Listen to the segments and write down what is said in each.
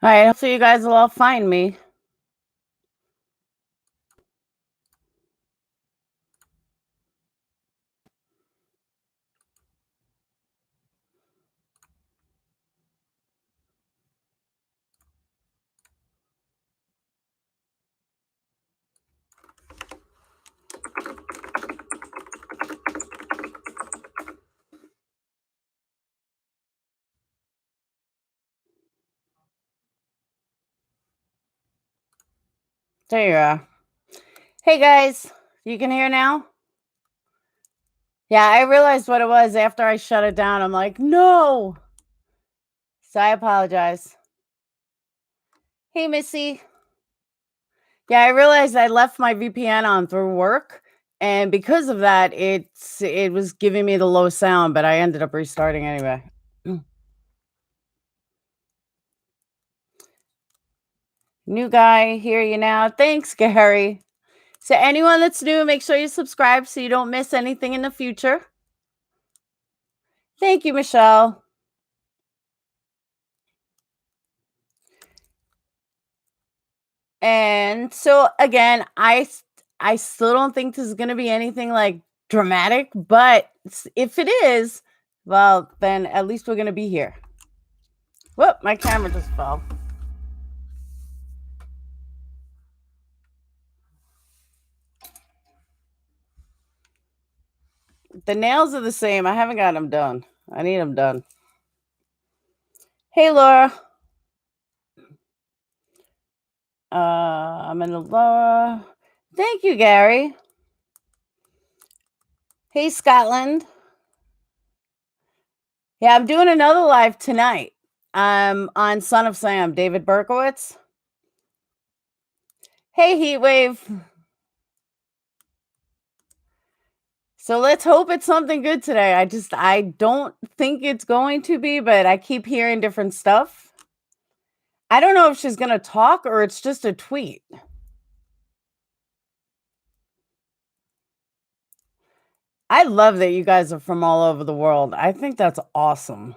All right, hopefully you guys will all find me. There you are. Hey guys, you can hear now? Yeah, I realized what it was after I shut it down. I'm like, no. So I apologize. Hey, Missy. Yeah, I realized I left my VPN on through work. And because of that, it was giving me the low sound, but I ended up restarting anyway. New guy, hear you now. Thanks, Gary. So anyone that's new, make sure you subscribe so you don't miss anything in the future. Thank you, Michelle. And so again, I still don't think this is going to be anything like dramatic, but if it is, well, then at least we're going to be here. Whoop, my camera just fell. The nails are the same. I haven't got them done. I need them done. Hey, Laura. I'm in the Laura. Thank you, Gary. Hey, Scotland. Yeah, I'm doing another live tonight. On Son of Sam, David Berkowitz. Hey, Heatwave. So let's hope it's something good today. I don't think it's going to be, but I keep hearing different stuff. I don't know if she's going to talk or it's just a tweet. I love that you guys are from all over the world. I think that's awesome.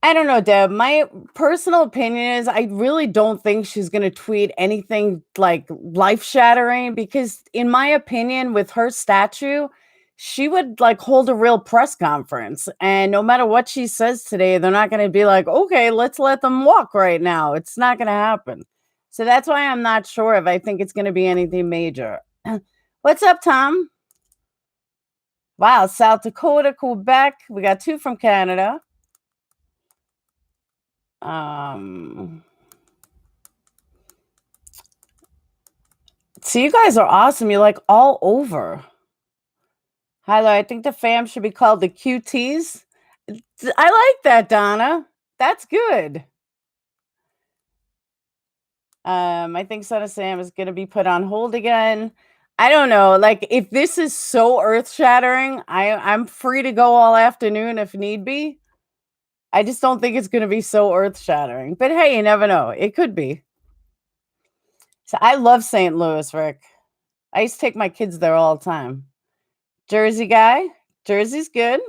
I don't know, Deb. My personal opinion is I really don't think she's going to tweet anything like life shattering because, in my opinion, with her statue, she would like hold a real press conference. And no matter what she says today, they're not going to be like, okay, let's let them walk right now. It's not going to happen. So that's why I'm not sure if I think it's going to be anything major. What's up, Tom? Wow, South Dakota, Quebec. We got two from Canada. So you guys are awesome. You're like all over. Hyla, I think the fam should be called the QTs. I like that, Donna. That's good. I think Son of Sam is going to be put on hold again. I don't know. Like, if this is so earth shattering, I'm free to go all afternoon if need be. I just don't think it's going to be so earth shattering. But hey, you never know. It could be. So I love St. Louis, Rick. I used to take my kids there all the time. Jersey guy. Jersey's good.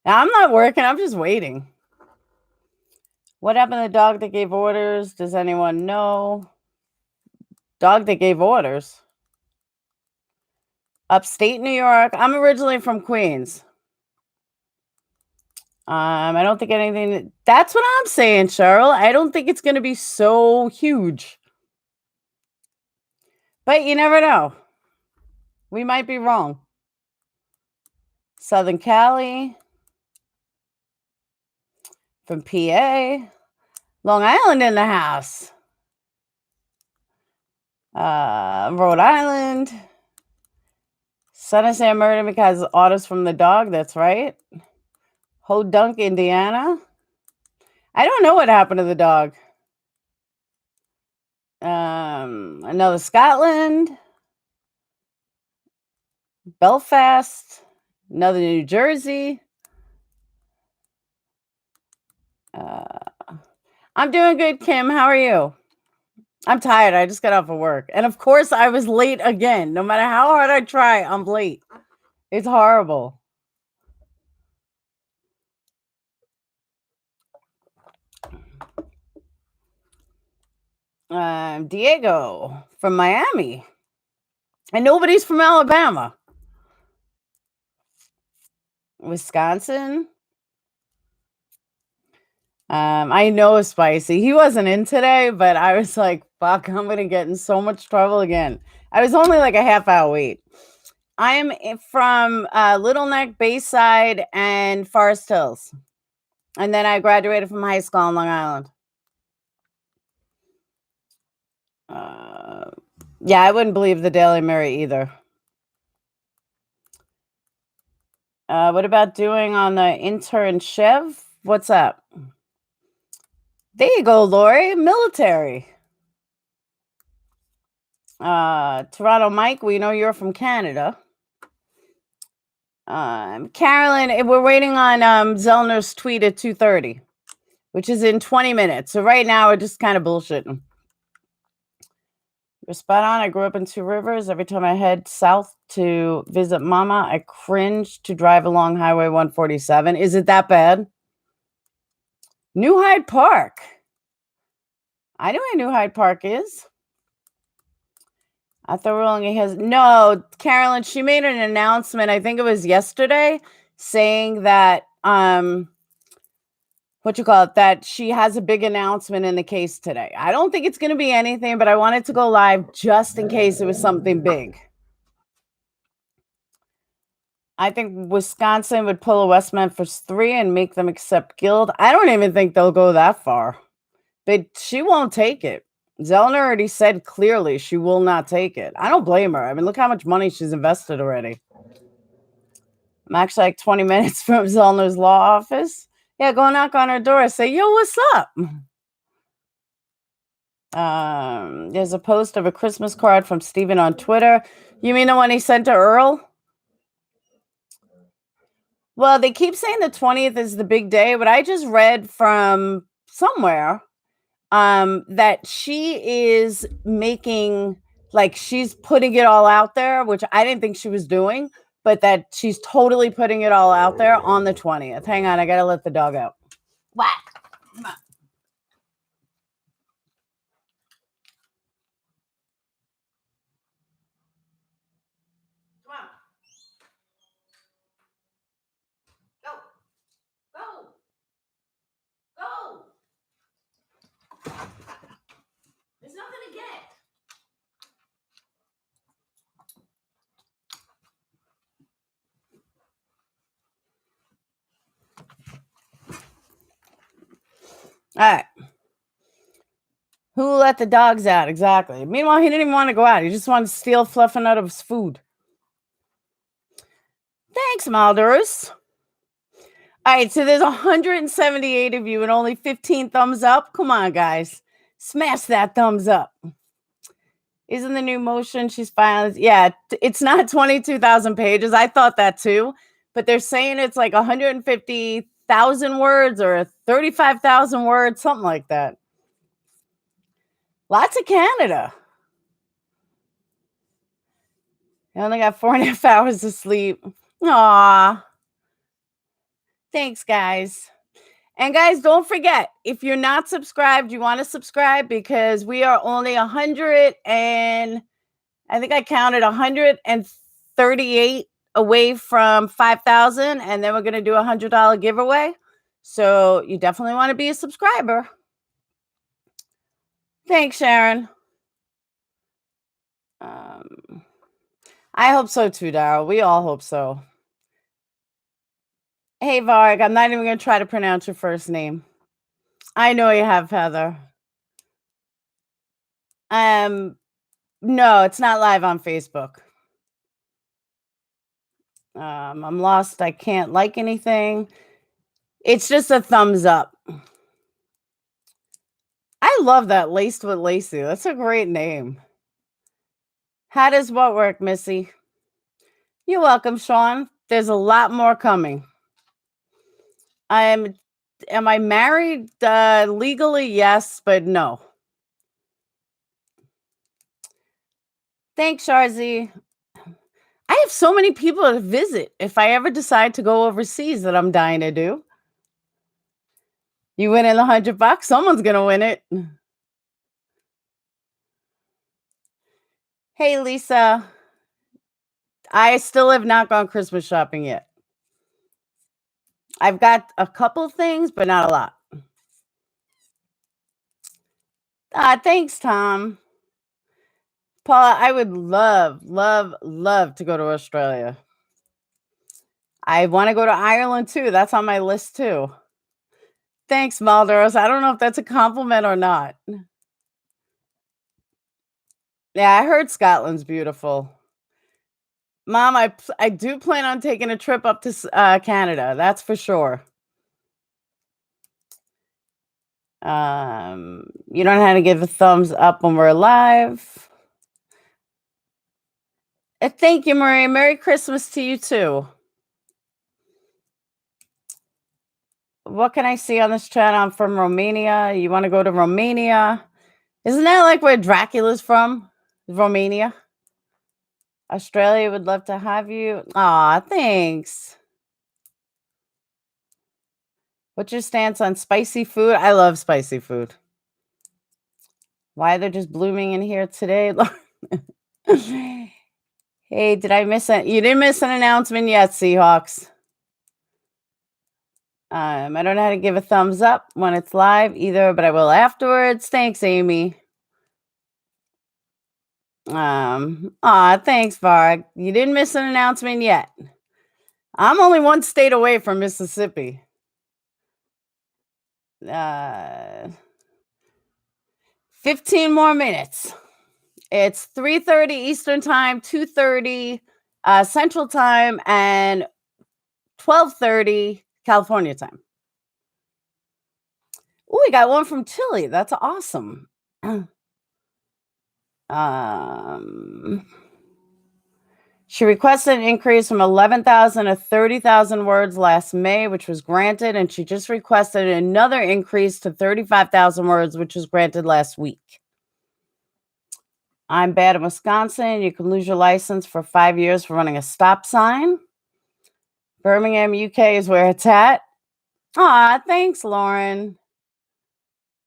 I'm not working. I'm just waiting. What happened to the dog that gave orders? Does anyone know? Dog that gave orders. Upstate New York. I'm originally from Queens. I don't think anything. That's what I'm saying, Cheryl. I don't think it's going to be so huge. But you never know. We might be wrong. Southern Cali. From PA. Long Island in the house. Rhode Island. Son of Sam murder because orders from the dog. That's right. Hodunk, Indiana. I don't know what happened to the dog. Another Scotland. Belfast. Another New Jersey. I'm doing good, Kim. How are you? I'm tired. I just got off of work. And of course, I was late again. No matter how hard I try, I'm late. It's horrible. Diego from Miami. And nobody's from Alabama. Wisconsin. I know Spicy. He wasn't in today, but I was like, fuck, I'm gonna get in so much trouble again. I was only like a half hour wait. I'm from Little Neck, Bayside, and Forest Hills. And then I graduated from high school on Long Island. Yeah, I wouldn't believe the Daily Mirror either. What about doing on the internship? What's up? There you go, Lori. Military. Toronto Mike, we know you're from Canada. Carolyn, we're waiting on ZELLNERS tweet at 2:30, which is in 20 minutes. So right now we're just kind of bullshitting. You're spot on. I grew up in Two Rivers. Every time I head south to visit Mama, I cringe to drive along Highway 147. Is it that bad? New Hyde Park. I know where New Hyde Park is. I thought Rolling has no, Carolyn, she made an announcement, I think it was yesterday, saying that that she has a big announcement in the case today. I don't think it's going to be anything, but I wanted to go live just in case it was something big. I think Wisconsin would pull a West Memphis 3 and make them accept guild. I don't even think they'll go that far. But she won't take it. Zellner already said clearly she will not take it. I don't blame her. I mean, look how much money she's invested already. I'm actually like 20 minutes from Zellner's law office. Yeah, go knock on her door. Say, yo, what's up? There's a post of a Christmas card from Steven on Twitter. You mean the one he sent to Earl? Well, they keep saying the 20th is the big day, but I just read from somewhere that she is making, like, she's putting it all out there, which I didn't think she was doing, but that she's totally putting it all out there on the 20th. Hang on, I gotta let the dog out. Whack. Come on. Come on. Go. Go. Go. There's nothing to get. All right. Who let the dogs out? Exactly. Meanwhile, he didn't even want to go out. He just wanted to steal fluffing out of his food. Thanks, Maldorus. All right, so there's 178 of you and only 15 thumbs up. Come on, guys. Smash that thumbs up. Isn't the new motion she's filing? Yeah, it's not 22,000 pages. I thought that too. But they're saying it's like 150,000 words or 35,000 words, something like that. Lots of Canada. I only got 4.5 hours of sleep. Aw. Thanks, guys. And guys, don't forget, if you're not subscribed, you want to subscribe because we are only 100 and I think I counted 138 away from 5,000, and then we're going to do a $100 giveaway. So you definitely want to be a subscriber. Thanks, Sharon. I hope so too, Daryl. We all hope so. Hey, Varg, I'm not even going to try to pronounce your first name. I know you have, Heather. No, it's not live on Facebook. I'm lost. I can't like anything. It's just a thumbs up. I love that, Laced with Lacey. That's a great name. How does what work, Missy? You're welcome, Sean. There's a lot more coming. Am I married? Legally, yes, but no. Thanks, Sharzy. I have so many people to visit if I ever decide to go overseas that I'm dying to do. You win in $100? Someone's gonna win it. Hey, Lisa. I still have not gone Christmas shopping yet. I've got a couple things, but not a lot. Thanks, Tom. Paula, I would love, love, love to go to Australia. I want to go to Ireland too. That's on my list too. Thanks, Maldoros. I don't know if that's a compliment or not. Yeah, I heard Scotland's beautiful. Mom, I do plan on taking a trip up to Canada. That's for sure. You don't have to give a thumbs up when we're live. Thank you, Marie. Merry Christmas to you too. What can I see on this channel? I'm from Romania. You want to go to Romania? Isn't that like where Dracula's from? Romania? Australia would love to have you. Aw, thanks. What's your stance on spicy food? I love spicy food. Why they're just blooming in here today? Hey, did I miss it? You didn't miss an announcement yet, Seahawks. I don't know how to give a thumbs up when it's live either, but I will afterwards. Thanks, Amy. Thanks, Varg. You didn't miss an announcement yet. I'm only one state away from Mississippi. 15 more minutes. It's 3:30 Eastern time, 2:30 Central time, and 12:30 California time. Oh, we got one from Chile. That's awesome. She requested an increase from 11,000 to 30,000 words last May, which was granted, and she just requested another increase to 35,000 words, which was granted last week. I'm bad in Wisconsin. You can lose your license for 5 years for running a stop sign. Birmingham, UK is where it's at. Aw, thanks, Lauren.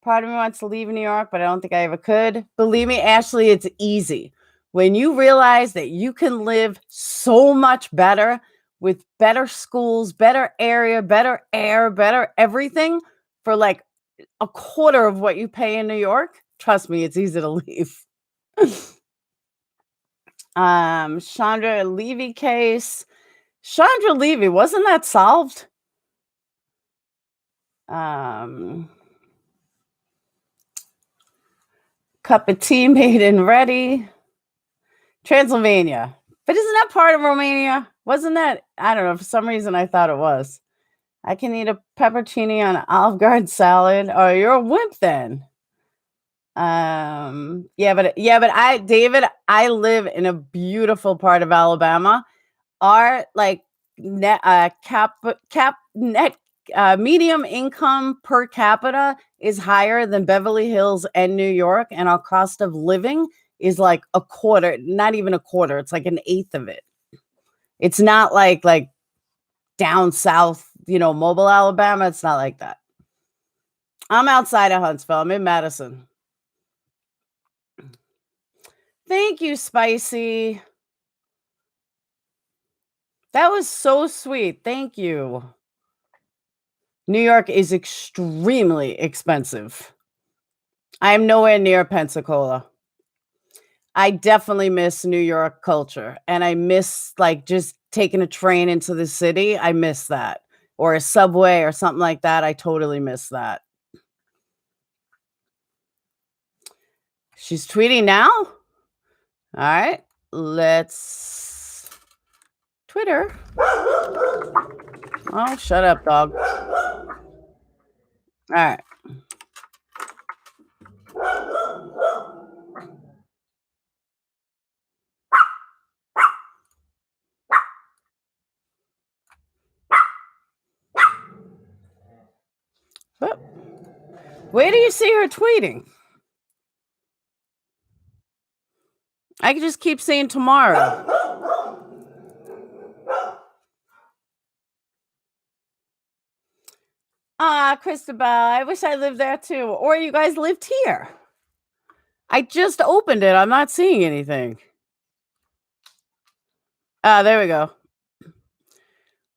Part of me wants to leave New York, but I don't think I ever could. Believe me, Ashley, it's easy. When you realize that you can live so much better with better schools, better area, better air, better everything for like a quarter of what you pay in New York, trust me, it's easy to leave. Chandra Levy case. Chandra Levy, wasn't that solved? Cup of tea made and ready. Transylvania. But isn't that part of Romania? Wasn't that? I don't know. For some reason, I thought it was. I can eat a pepperoni on Olive Garden salad. Oh, you're a wimp then. David, I live in a beautiful part of Alabama. Our like net medium income per capita is higher than Beverly Hills and New York, and our cost of living is like a quarter, not even a quarter. It's like an eighth of it. It's not like down south, Mobile, Alabama. It's not like that. I'm outside of Huntsville. I'm in Madison. Thank you, Spicy. That was so sweet. Thank you. New York is extremely expensive. I am nowhere near Pensacola. I definitely miss New York culture, and I miss just taking a train into the city. I miss that, or a subway or something like that. I totally miss that. She's tweeting now. All right, let's Twitter. Oh, shut up, dog. All right. Where do you see her tweeting? I can just keep saying tomorrow. Christabel, I wish I lived there too. Or you guys lived here. I just opened it. I'm not seeing anything. There we go.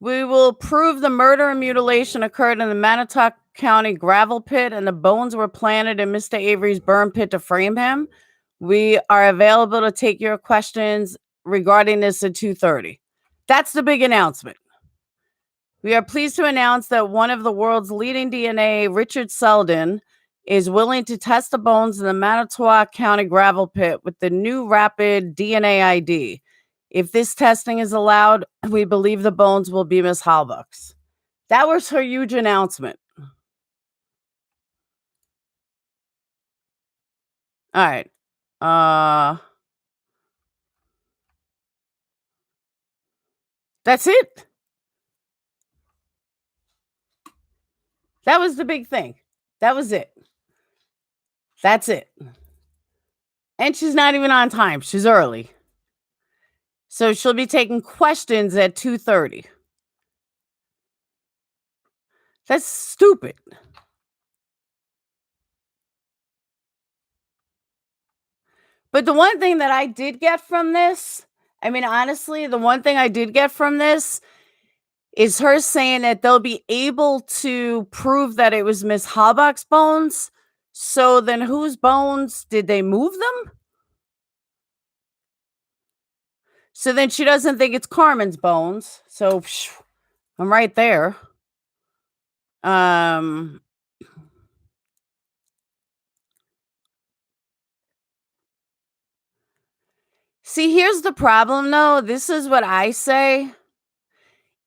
We will prove the murder and mutilation occurred in the Manitowoc County gravel pit and the bones were planted in Mr. Avery's burn pit to frame him. We are available to take your questions regarding this at 2:30. That's the big announcement. We are pleased to announce that one of the world's leading DNA, Richard Selden, is willing to test the bones in the Manitowoc County gravel pit with the new rapid DNA ID. If this testing is allowed, we believe the bones will be Miss Halbuck's. That was her huge announcement. All right. That's it. That was the big thing. That was it. That's it. And she's not even on time. She's early. So she'll be taking questions at 2:30. That's stupid. But the one thing that I did get from this, I mean, honestly, the one thing I did get from this is her saying that they'll be able to prove that it was Miss Halbach's bones. So then whose bones did they move them? So then she doesn't think it's Carmen's bones. So I'm right there. Um See, here's the problem though. This is what I say.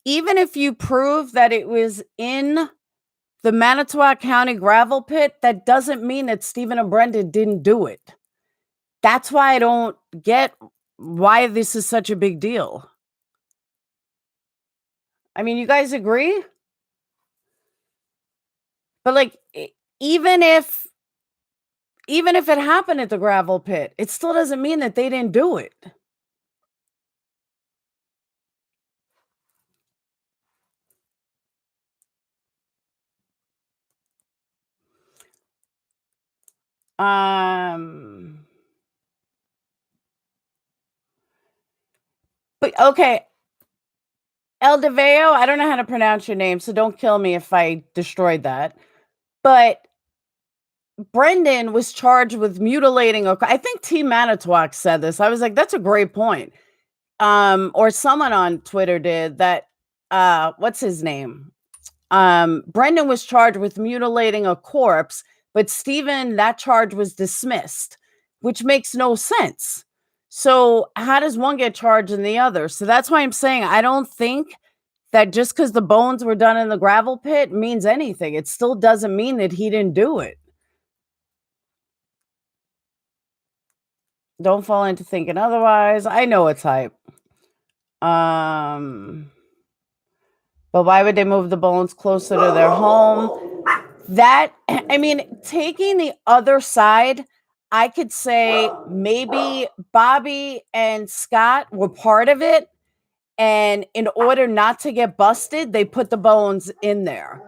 Even if you prove that it was in the Manitowoc County gravel pit, that doesn't mean that Stephen and Brenda didn't do it. That's why I don't get why this is such a big deal. I mean, you guys agree? But like even if it happened at the gravel pit, it still doesn't mean that they didn't do it. Um but okay, El Deveo, I don't know how to pronounce your name, so don't kill me if I destroyed that. But Brendan was charged with mutilating a I think T Manitowoc said this. I was like, that's a great point. Or someone on Twitter did that. What's his name? Brendan was charged with mutilating a corpse, but Stephen, that charge was dismissed, which makes no sense. So how does one get charged and the other? So that's why I'm saying I don't think that just because the bones were done in the gravel pit means anything. It still doesn't mean that he didn't do it. Don't fall into thinking otherwise. I know it's hype. Um, but why would they move the bones closer to their home? That, I mean, taking the other side, I could say maybe Bobby and Scott were part of it. And in order not to get busted, they put the bones in there.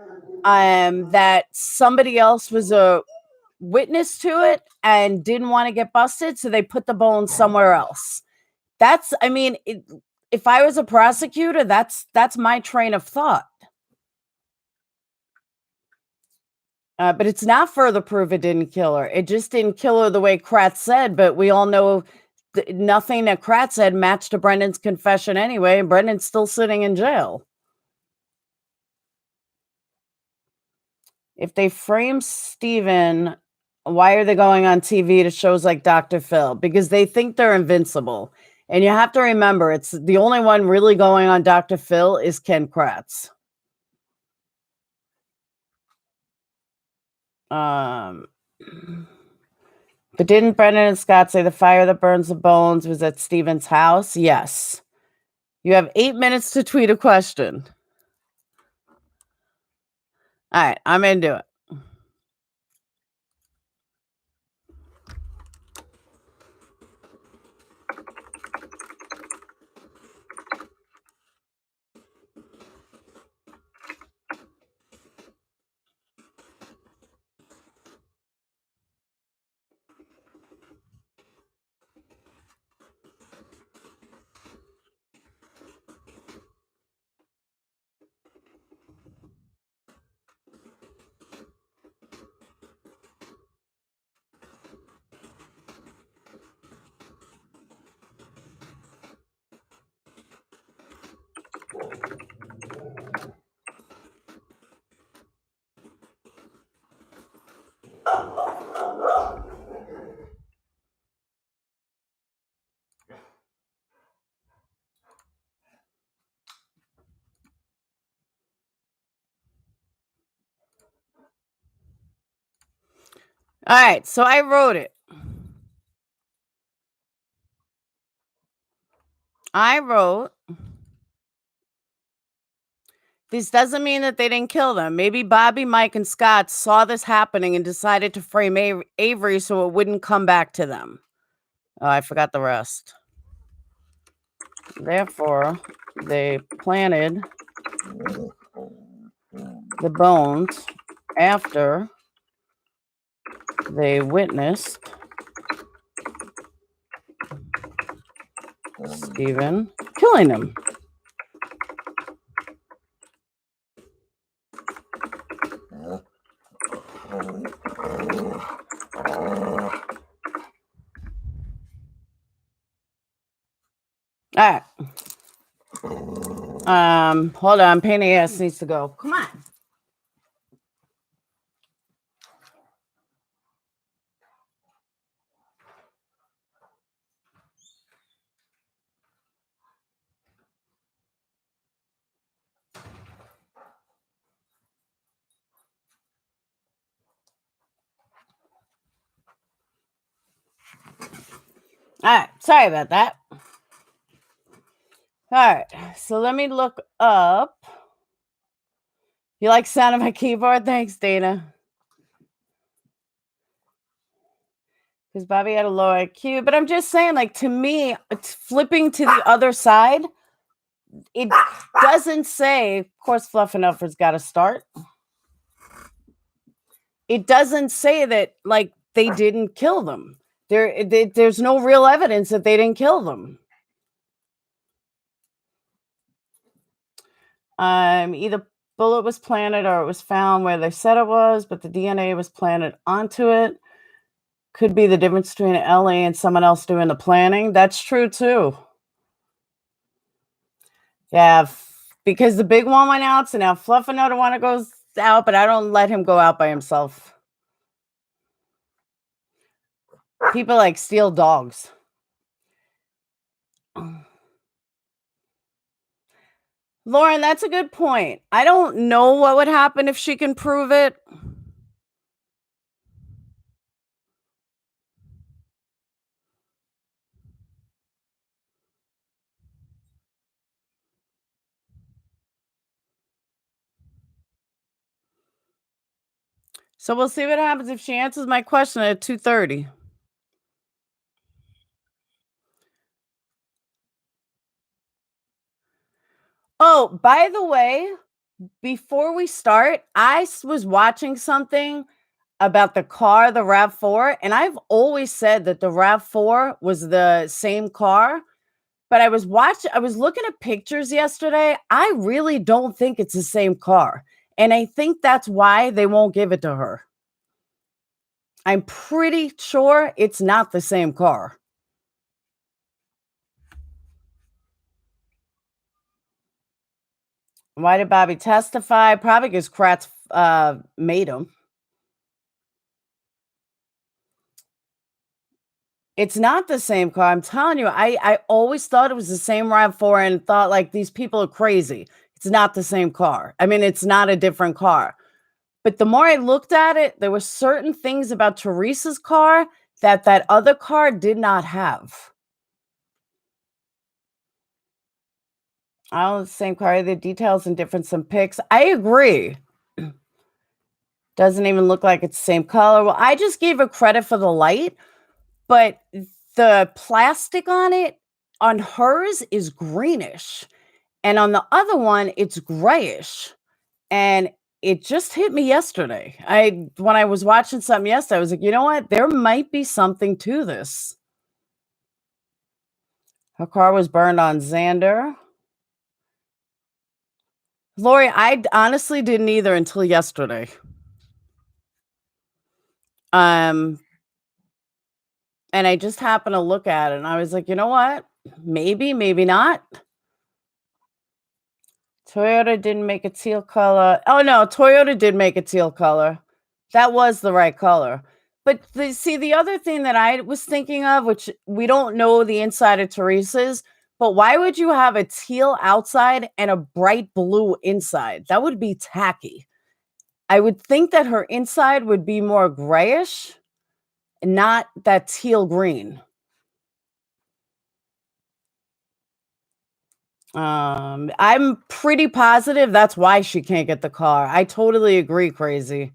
That somebody else was a witness to it and didn't want to get busted, so they put the bones somewhere else. That's, I mean, if I was a prosecutor, that's my train of thought. But it's not further proof it didn't kill her. It just didn't kill her the way Kratz said. But we all know nothing that Kratz said matched to Brendan's confession anyway. And Brendan's still sitting in jail. If they frame Steven, why are they going on TV to shows like Dr. Phil? Because they think they're invincible. And you have to remember, it's the only one really going on Dr. Phil is Ken Kratz. But didn't Brendan and Scott say the fire that burns the bones was at Steven's house? Yes. You have 8 minutes to tweet a question. All right, I'm into it. All right, so I wrote it. I wrote, this doesn't mean that they didn't kill them. Maybe Bobby, Mike, and Scott saw this happening and decided to frame Avery so it wouldn't come back to them. Oh, I forgot the rest. Therefore, they planted the bones after they witnessed Stephen killing him. All right. Hold on. Pain in the ass needs to go. Come on. All right. Sorry about that. All right. So let me look up. You like the sound of my keyboard? Thanks, Dana. Because Bobby had a low IQ. But I'm just saying, like, to me, it's flipping to the other side. It doesn't say, of course, Fluff and Uffer's got to start. It doesn't say that, like, they didn't kill them. There's no real evidence that they didn't kill them. Either bullet was planted or it was found where they said it was, but the DNA was planted onto it. Could be the difference between Ellie and someone else doing the planning. That's true too. Yeah, because the big one went out, so now Fluff another one goes out, but I don't let him go out by himself. People like steal dogs. Lauren, that's a good point. I don't know what would happen if she can prove it. So we'll see what happens if she answers my question at 2:30. Oh, by the way, before we start, I was watching something about the car, the RAV4, and I've always said that the RAV4 was the same car, but I was looking at pictures yesterday. I really don't think it's the same car, and I think that's why they won't give it to her. I'm pretty sure it's not the same car. Why did Bobby testify? Probably because Kratz made him. It's not the same car. I'm telling you, I always thought it was the same RAV4 and thought like these people are crazy. It's not the same car. I mean, it's not a different car. But the more I looked at it, there were certain things about Teresa's car that that other car did not have. All the same car, the details and difference in pics. I agree. Doesn't even look like it's the same color. Well, I just gave her credit for the light, but the plastic on it, on hers, is greenish. And on the other one, it's grayish. And it just hit me yesterday. When I was watching something yesterday, I was like, you know what? There might be something to this. Her car was burned on Xander. Lori, I honestly didn't either until yesterday. And I just happened to look at it and I was like, you know what? Maybe, maybe not. Toyota didn't make a teal color. Oh no, Toyota did make a teal color. That was the right color. But see, the other thing that I was thinking of, which we don't know the inside of Teresa's, but why would you have a teal outside and a bright blue inside? That would be tacky. I would think that her inside would be more grayish, not that teal green. I'm pretty positive that's why she can't get the car. I totally agree, Crazy.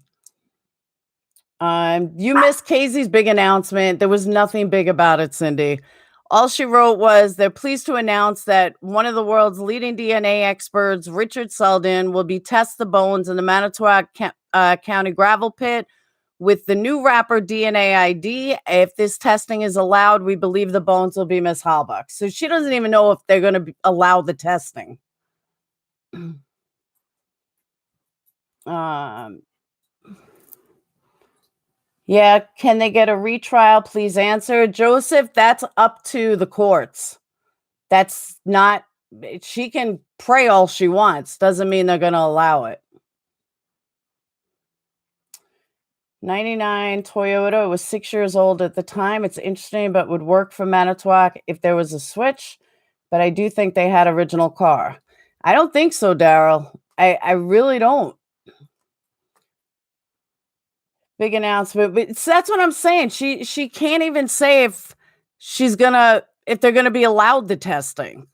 You missed Casey's big announcement. There was nothing big about it, Cindy. All she wrote was they're pleased to announce that one of the world's leading DNA experts, Richard Selden, will be test the bones in the Manitowoc County gravel pit with the new wrapper DNA ID. If this testing is allowed, we believe the bones will be Miss Halbach. So she doesn't even know if they're going to allow the testing. Um, Yeah, can they get a retrial? Please answer. Joseph, that's up to the courts. That's not, she can pray all she wants. Doesn't mean they're going to allow it. 99 Toyota was 6 years old at the time. It's interesting, but would work for Manitowoc if there was a switch. But I do think they had original car. I don't think so, Daryl. I really don't. Big announcement, but that's what I'm saying. She can't even say if if they're gonna be allowed the testing.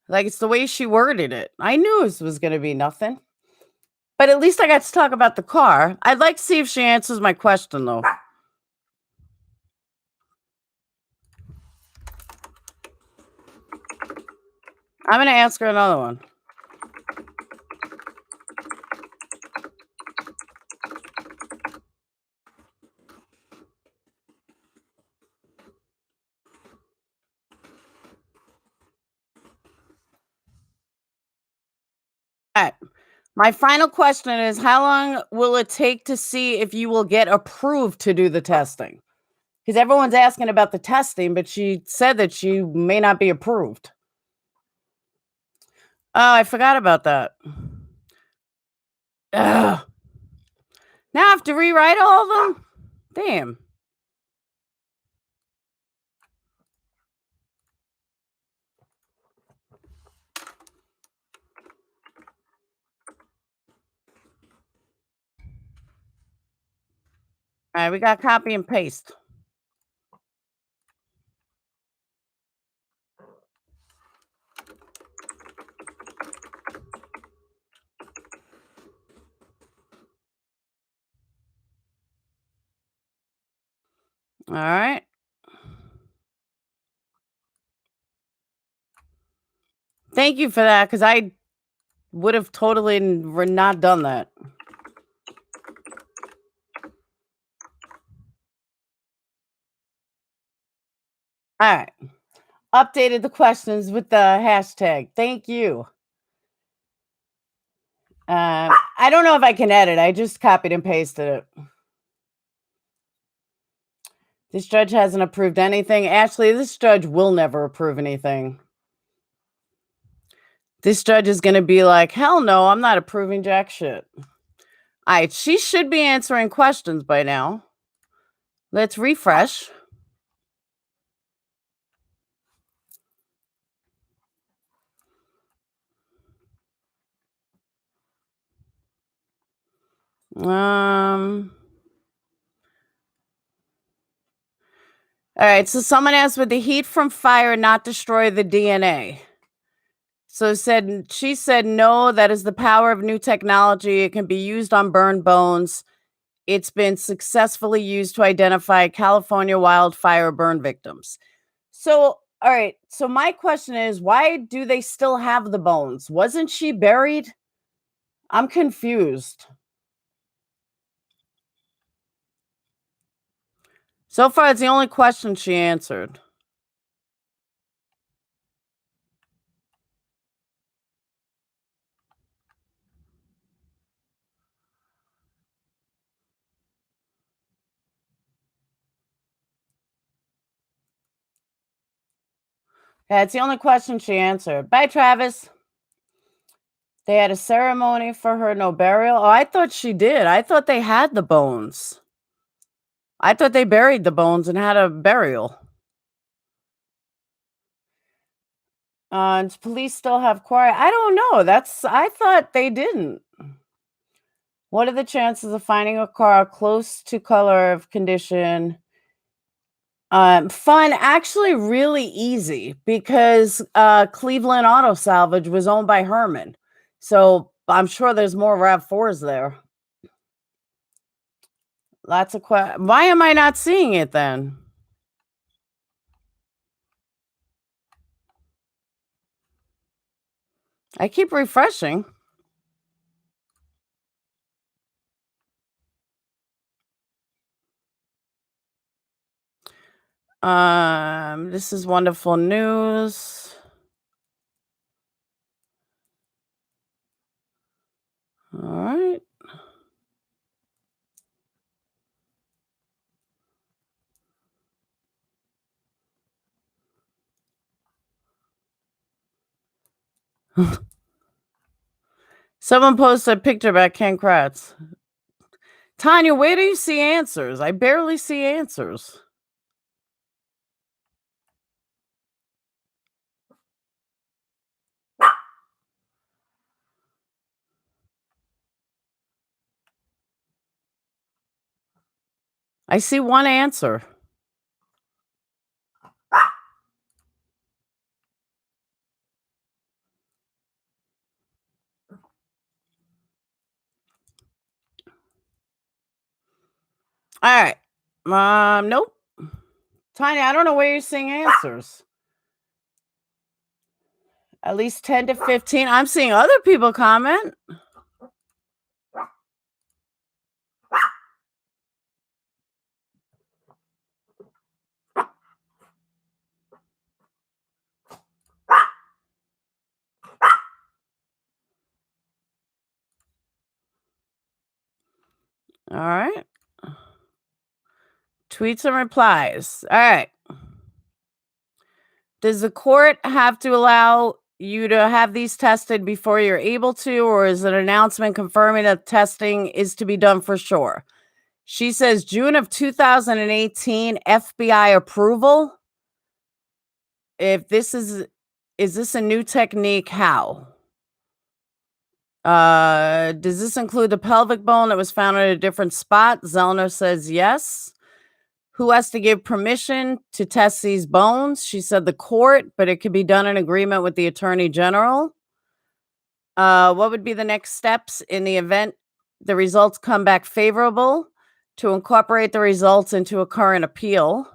Like it's the way she worded it. I knew this was gonna be nothing. But at least I got to talk about the car. I'd like to see if she answers my question though. I'm gonna ask her another one. All right. My final question is how long will it take to see if you will get approved to do the testing? Because everyone's asking about the testing, but she said that she may not be approved. Oh, I forgot about that. Ugh. Now I have to rewrite all of them? Damn. All right, we got copy and paste. All right. Thank you for that because I would have totally not done that. All right. Updated the questions with the hashtag. Thank you. I don't know if I can edit. I just copied and pasted it. This judge hasn't approved anything. Ashley, this judge will never approve anything. This judge is going to be like, hell no, I'm not approving jack shit. All right, she should be answering questions by now. Let's refresh. All right, so someone asked, would the heat from fire not destroy the DNA? So she said, no, that is the power of new technology. It can be used on burned bones. It's been successfully used to identify California wildfire burn victims. So, all right. So my question is, why do they still have the bones? Wasn't she buried? I'm confused. So far, it's the only question she answered. That's the only question she answered. Bye, Travis. They had a ceremony for her, no burial. Oh, I thought she did. I thought they had the bones. I thought they buried the bones and had a burial. Police still have quiet. I don't know. I thought they didn't. What are the chances of finding a car close to color of condition? Fun, actually really easy because Cleveland Auto Salvage was owned by Herman. So I'm sure there's more RAV4s there. Lots of why am I not seeing it then? I keep refreshing. This is wonderful news. All right. Someone posted a picture about Ken Kratz. Tanya, where do you see answers? I barely see answers. I see one answer. All right. Nope. Tanya, I don't know where you're seeing answers. At least 10 to 15. I'm seeing other people comment. All right. Tweets and replies. All right. Does the court have to allow you to have these tested before you're able to, or is an announcement confirming that testing is to be done for sure? She says June of 2018, FBI approval. If this is this a new technique? How? Does this include the pelvic bone that was found at a different spot? Zellner says yes. Who has to give permission to test these bones? She said the court, but it could be done in agreement with the attorney general. What would be the next steps in the event the results come back favorable? To incorporate the results into a current appeal.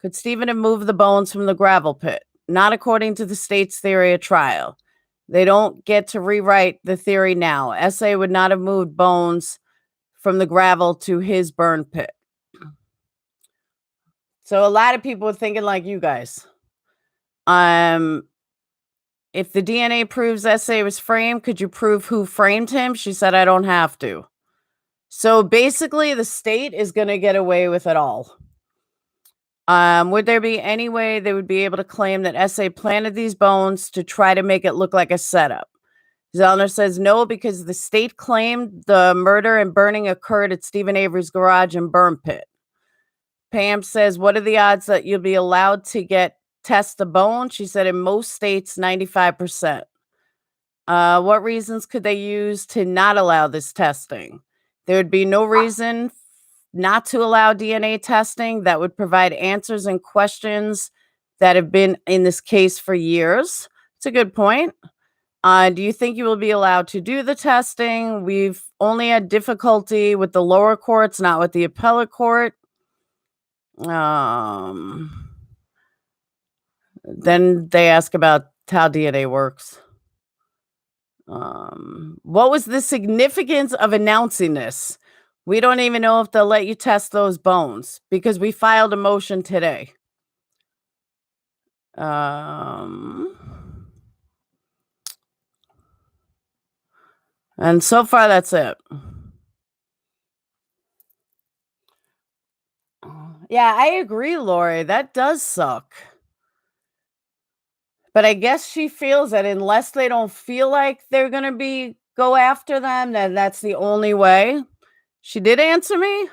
Could Stephen have moved the bones from the gravel pit? Not according to the state's theory of trial. They don't get to rewrite the theory now. SA would not have moved bones from the gravel to his burn pit. So a lot of people are thinking like you guys. If the DNA proves SA was framed, could you prove who framed him? She said, I don't have to. So basically, the state is going to get away with it all. Would there be any way they would be able to claim that SA planted these bones to try to make it look like a setup? Zellner says no, because the state claimed the murder and burning occurred at Stephen Avery's garage and burn pit. Pam says, what are the odds that you'll be allowed to test the bone? She said in most states, 95%. What reasons could they use to not allow this testing? There would be no reason not to allow DNA testing that would provide answers and questions that have been in this case for years. It's a good point. Do you think you will be allowed to do the testing? We've only had difficulty with the lower courts, not with the appellate court. Then they ask about how DNA works. What was the significance of announcing this? We don't even know if they'll let you test those bones because we filed a motion today. And so far, that's it. Yeah, I agree, Lori. That does suck. But I guess she feels that unless they don't feel like they're gonna go after them, then that's the only way. She did answer me.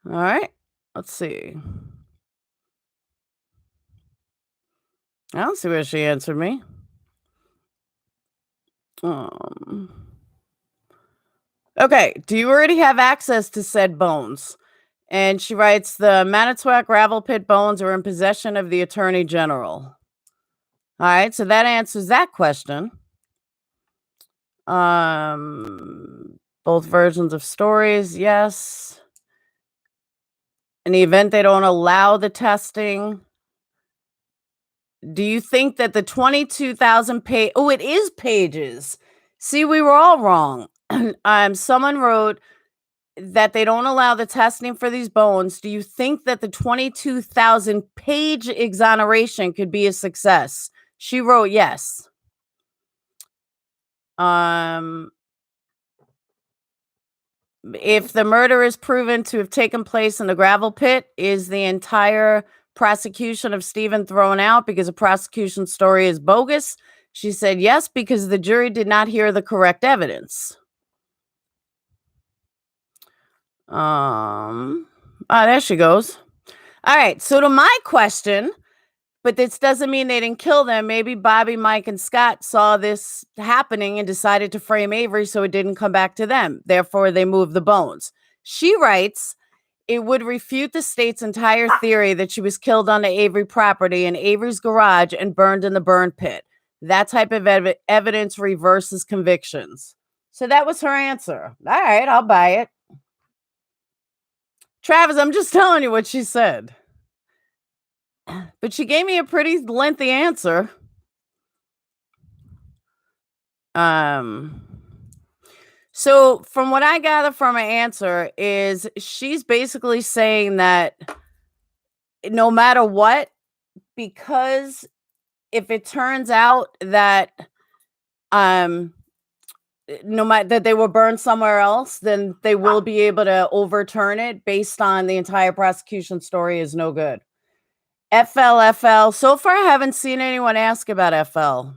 All right. Let's see. I don't see where she answered me. Okay. Do you already have access to said bones? And she writes, the Manitowoc gravel pit bones are in possession of the Attorney General. All right, so that answers that question. Both versions of stories, yes. In the event they don't allow the testing, do you think that the 22,000 page? Oh, it is pages. See, we were all wrong. Someone wrote that they don't allow the testing for these bones. Do you think that the 22,000 page exoneration could be a success? She wrote yes. If the murder is proven to have taken place in the gravel pit, is the entire prosecution of Stephen thrown out because the prosecution story is bogus? She said yes, because the jury did not hear the correct evidence. There she goes. All right, so to my question, but this doesn't mean they didn't kill them. Maybe Bobby, Mike, and Scott saw this happening and decided to frame Avery so it didn't come back to them. Therefore, they moved the bones. She writes, it would refute the state's entire theory that she was killed on the Avery property in Avery's garage and burned in the burn pit. That type of evidence reverses convictions. So that was her answer. All right, I'll buy it. Travis, I'm just telling you what she said. But she gave me a pretty lengthy answer. So from what I gather from her answer is she's basically saying that no matter what, because if it turns out that no matter that they were burned somewhere else, then they will be able to overturn it based on the entire prosecution story is no good. FL. So far, I haven't seen anyone ask about FL.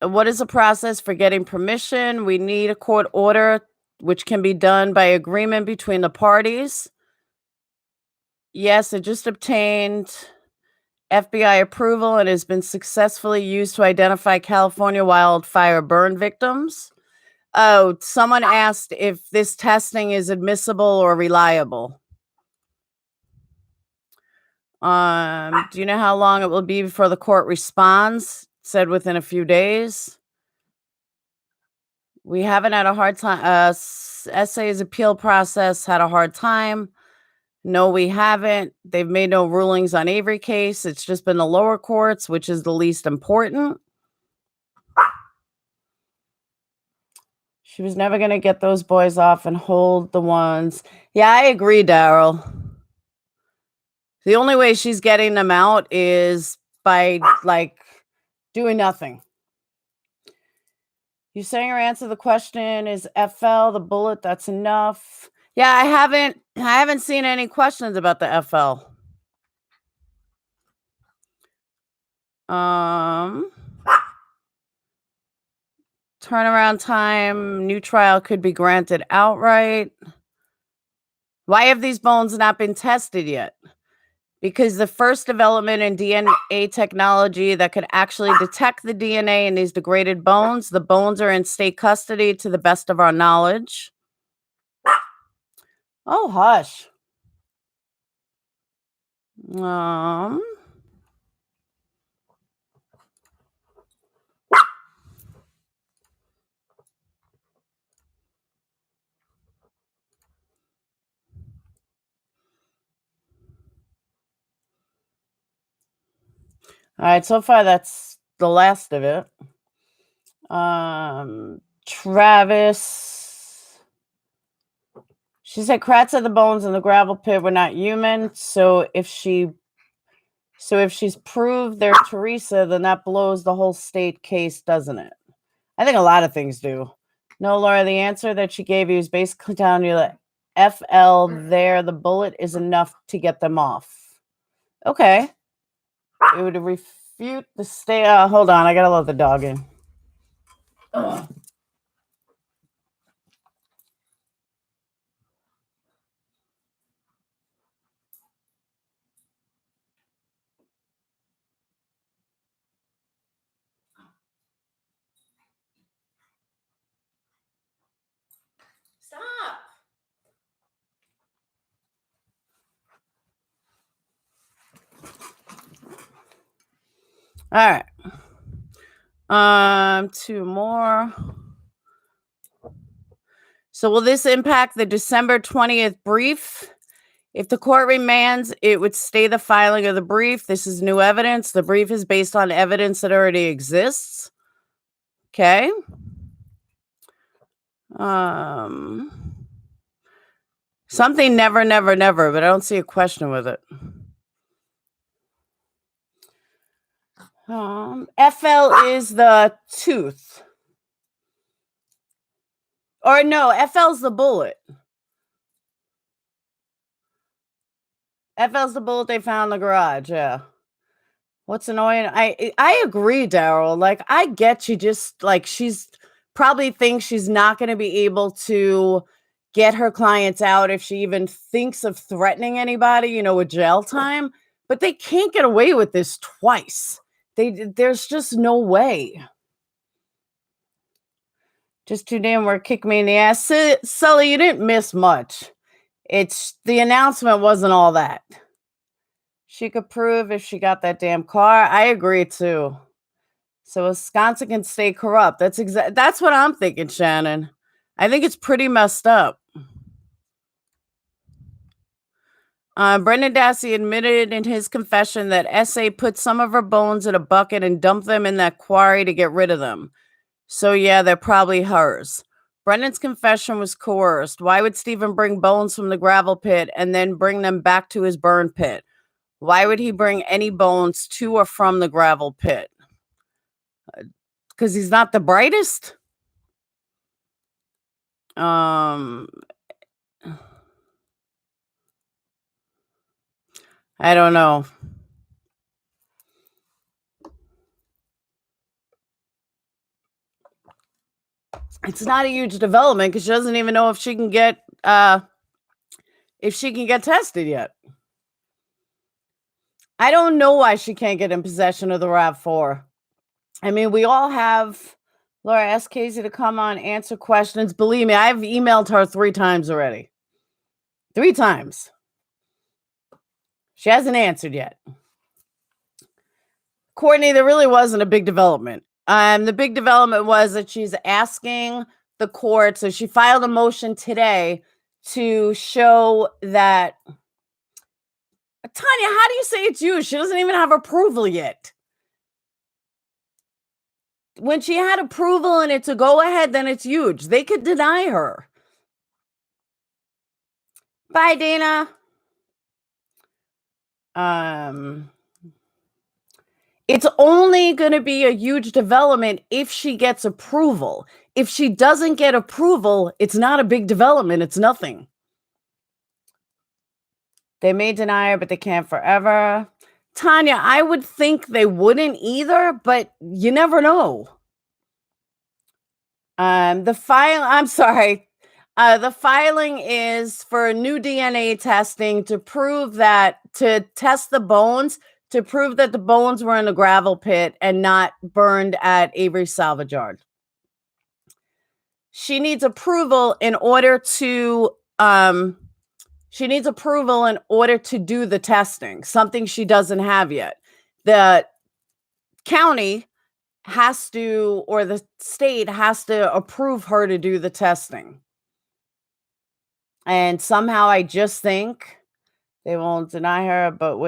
What is the process for getting permission? We need a court order, which can be done by agreement between the parties. Yes, it just obtained FBI approval and has been successfully used to identify California wildfire burn victims. Oh, someone asked if this testing is admissible or reliable. Do you know how long it will be before the court responds? Said within a few days. We haven't had a hard time. SA's appeal process had a hard time. No, we haven't. They've made no rulings on Avery case. It's just been the lower courts, which is the least important. She was never going to get those boys off and hold the ones. Yeah, I agree, Daryl. The only way she's getting them out is by, doing nothing. You saying her answer to the question is FL, the bullet, that's enough. Yeah, I haven't seen any questions about the FL. Turnaround time, new trial could be granted outright. Why have these bones not been tested yet? Because the first development in DNA technology that could actually detect the DNA in these degraded bones, the bones are in state custody to the best of our knowledge. Oh, hush. All right, so far that's the last of it. Travis. She said Kratz said the bones in the gravel pit were not human. So if she's proved they're Teresa, then that blows the whole state case, doesn't it? I think a lot of things do. No, Laura, the answer that she gave you is basically telling you that FL there, the bullet is enough to get them off. Okay. It would refute the stay. Hold on, I gotta let the dog in. Ugh. Stop. All right. Two more. So will this impact the December 20th brief? If the court remands, it would stay the filing of the brief. This is new evidence. The brief is based on evidence that already exists. Okay. Something never, never, never, but I don't see a question with it. FL is the tooth. Or no, FL's the bullet. FL's the bullet they found in the garage, yeah. What's annoying? I agree, Daryl. Like, I get she just like she's probably thinks she's not going to be able to get her clients out if she even thinks of threatening anybody, with jail time. But they can't get away with this twice. There's just no way. Just too damn work, kick me in the ass. Sully, you didn't miss much. It's the announcement wasn't all that. She could prove if she got that damn car. I agree too. So Wisconsin can stay corrupt. That's what I'm thinking, Shannon. I think it's pretty messed up. Brendan Dassey admitted in his confession that SA put some of her bones in a bucket and dumped them in that quarry to get rid of them. So yeah, they're probably hers. Brendan's confession was coerced. Why would Stephen bring bones from the gravel pit and then bring them back to his burn pit? Why would he bring any bones to or from the gravel pit? Because he's not the brightest? I don't know. It's not a huge development because she doesn't even know if she can get tested yet. I don't know why she can't get in possession of the RAV4. I mean, we all have. Laura, ask Casey to come on, answer questions. Believe me, I've emailed her 3 times already. 3 times. She hasn't answered yet. Courtney, there really wasn't a big development. The big development was that she's asking the court. So she filed a motion today to show that. Tanya, how do you say it's used? She doesn't even have approval yet. When she had approval and it's a go-ahead, then it's huge. They could deny her. Bye, Dana. It's only going to be a huge development if she gets approval. If she doesn't get approval, it's not a big development. It's nothing. They may deny her, but they can't forever. Tanya, I would think they wouldn't either, but you never know. The filing is for new DNA testing to test the bones, to prove that the bones were in a gravel pit and not burned at Avery's salvage yard. She needs approval in order to do the testing, something she doesn't have yet. The county has to, or the state has to approve her to do the testing. And somehow I just think they won't deny her, but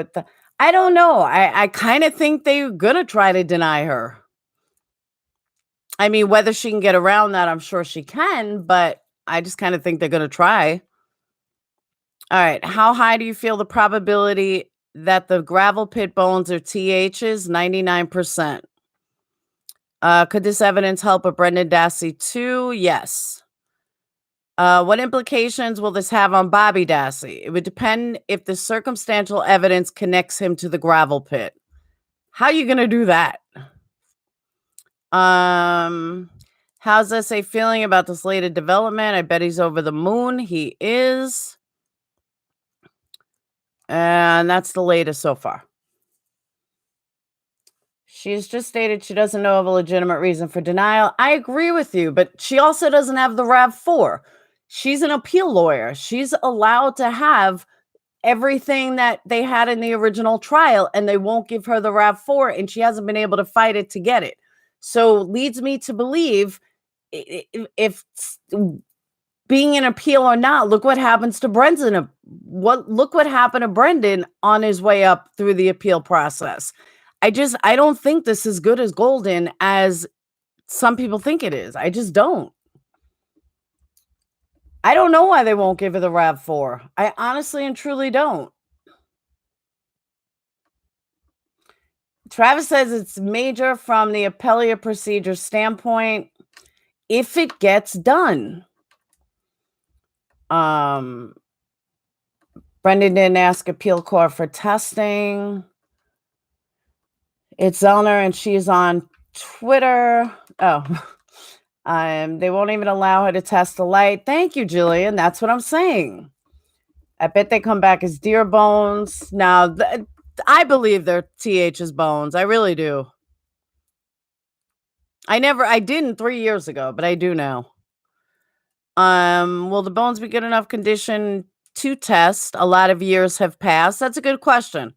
I don't know. I kind of think they're going to try to deny her. I mean, whether she can get around that, I'm sure she can, but I just kind of think they're going to try. All right. How high do you feel the probability that the gravel pit bones are THs? 99%. Could this evidence help with Brendan Dassey too? Yes. What implications will this have on Bobby Dassey? It would depend if the circumstantial evidence connects him to the gravel pit. How are you going to do that? How's SA feeling about this latest development? I bet he's over the moon. He is. And that's the latest so far. She's just stated she doesn't know of a legitimate reason for denial. I agree with you, but she also doesn't have the RAV4. She's an appeal lawyer. She's allowed to have everything that they had in the original trial, and they won't give her the RAV4, and she hasn't been able to fight it to get it. So leads me to believe if being an appeal or not, look what happens to Brendan. Look what happened to Brendan on his way up through the appeal process. I don't think this is good as golden as some people think it is. I just don't. I don't know why they won't give her the RAV4. I honestly and truly don't. Travis says it's major from the appellate procedure standpoint if it gets done. Brendan didn't ask appeal court for testing. It's Zellner and she's on Twitter. Oh, they won't even allow her to test the light. Thank you, Jillian. That's what I'm saying. I bet they come back as deer bones. Now, I believe they're TH's bones. I really do. I didn't 3 years ago, but I do now. Will the bones be good enough condition to test? A lot of years have passed. That's a good question.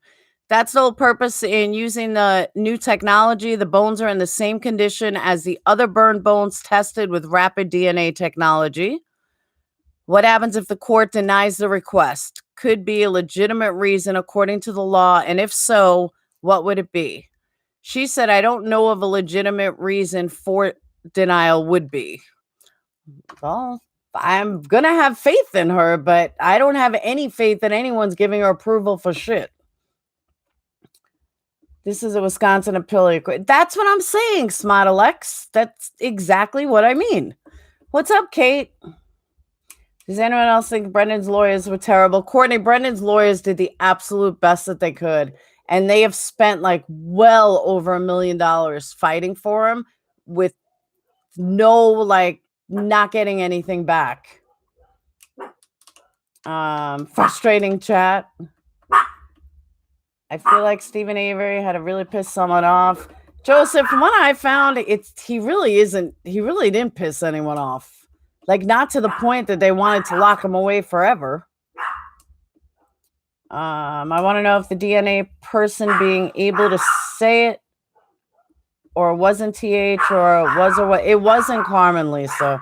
That's the whole purpose in using the new technology. The bones are in the same condition as the other burned bones tested with rapid DNA technology. What happens if the court denies the request? Could be a legitimate reason according to the law, and if so, what would it be? She said, I don't know of a legitimate reason for denial would be. Well, I'm going to have faith in her, but I don't have any faith that anyone's giving her approval for shit. This is a Wisconsin appeal. That's what I'm saying, Smart Alex. That's exactly what I mean. What's up, Kate? Does anyone else think Brendan's lawyers were terrible? Courtney, Brendan's lawyers did the absolute best that they could. And they have spent like well over $1 million fighting for him with no, like, not getting anything back. Frustrating chat. I feel like Stephen Avery had to really piss someone off. Joseph, from what I found, he really didn't piss anyone off. Like, not to the point that they wanted to lock him away forever. I want to know if the DNA person being able to say it or wasn't TH or was or what. It wasn't Carmen, Lisa.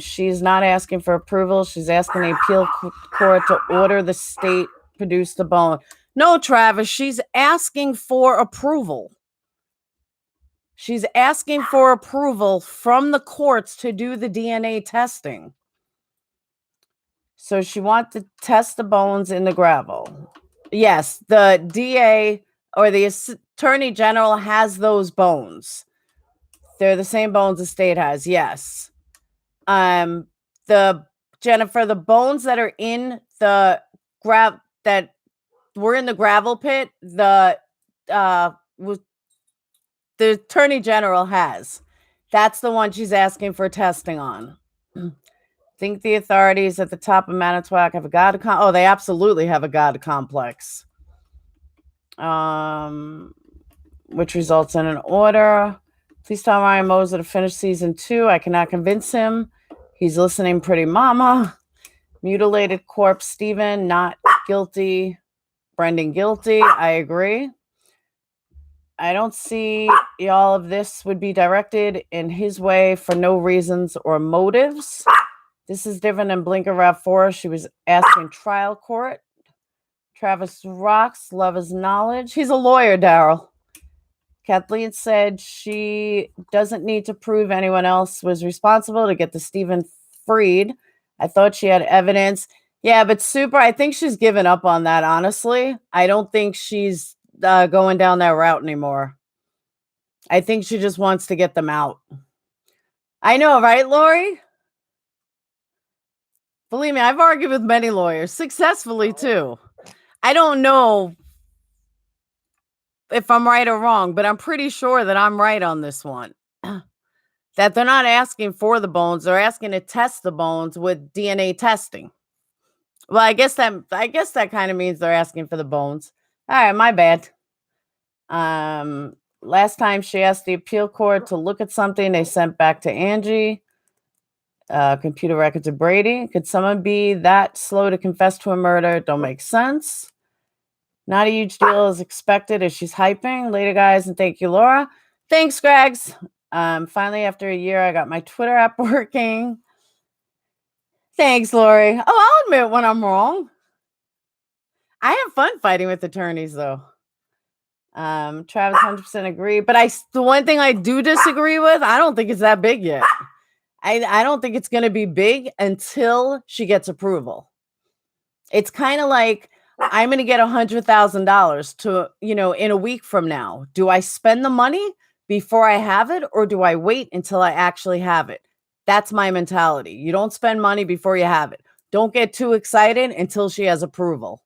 She's not asking for approval. She's asking the appeal court to order the state produce the bone. No, Travis, she's asking for approval. She's asking for approval from the courts to do the DNA testing. So she wants to test the bones in the gravel. Yes, the DA or the Attorney General has those bones. They're the same bones the state has, yes. The bones that are in the that were in the gravel pit, the Attorney General has. That's the one she's asking for testing on. Think the authorities at the top of Manitowoc have a God complex? Oh, they absolutely have a God complex. Which results in an order. Please tell Ryan Moser to finish season 2. I cannot convince him. He's listening, pretty mama. Mutilated corpse, Stephen, not guilty. Brendan, guilty. I agree. I don't see all of this would be directed in his way for no reasons or motives. This is different than Blinker RAV4. She was asking trial court. Travis rocks. Love his knowledge. He's a lawyer, Daryl. Kathleen said she doesn't need to prove anyone else was responsible to get the Stephen freed. I thought she had evidence. Yeah, but Super, I think she's given up on that, honestly. I don't think she's going down that route anymore. I think she just wants to get them out. I know, right, Lori? Believe me, I've argued with many lawyers successfully too. I don't know if I'm right or wrong, but I'm pretty sure that I'm right on this one. That they're not asking for the bones, they're asking to test the bones with DNA testing. Well, I guess that kind of means they're asking for the bones. All right, my bad. Last time she asked the appeal court to look at something they sent back to Angie. Computer records of Brady. Could someone be that slow to confess to a murder? Don't make sense. Not a huge deal as expected as she's hyping. Later, guys, and thank you, Laura. Thanks, Gregs. Finally, after a year, I got my Twitter app working. Thanks, Lori. Oh, I'll admit when I'm wrong. I have fun fighting with attorneys, though. Travis 100% agree, but the one thing I do disagree with, I don't think it's that big yet. I don't think it's going to be big until she gets approval. It's kind of like I'm going to get $100,000 to, in a week from now. Do I spend the money before I have it, or do I wait until I actually have it? That's my mentality. You don't spend money before you have it. Don't get too excited until she has approval.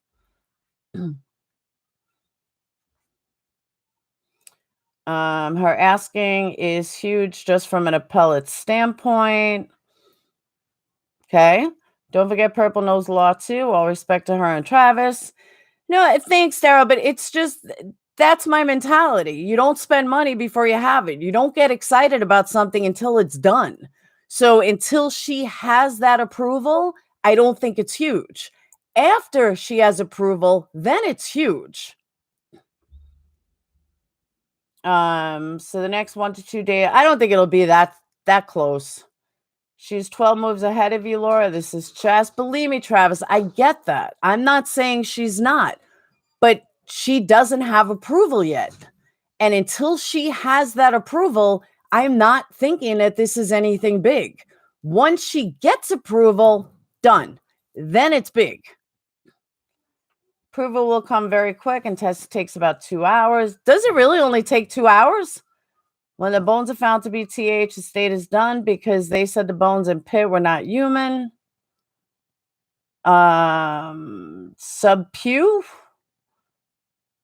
Her asking is huge just from an appellate standpoint. Okay. Don't forget Purple knows the law too. All respect to her and Travis. No, thanks, Sarah, but it's just that's my mentality. You don't spend money before you have it. You don't get excited about something until it's done. So until she has that approval, I don't think it's huge. After she has approval, then it's huge. So the next 1 to 2 days, I don't think it'll be that close. She's 12 moves ahead of you, Laura. This is chess. Believe me, Travis, I get that. I'm not saying she's not, but she doesn't have approval yet. And until she has that approval, I'm not thinking that this is anything big. Once she gets approval, done. Then it's big. Approval will come very quick and test takes about 2 hours. Does it really only take 2 hours? When the bones are found to be TH, the state is done because they said the bones in pit were not human. Sub-Pew?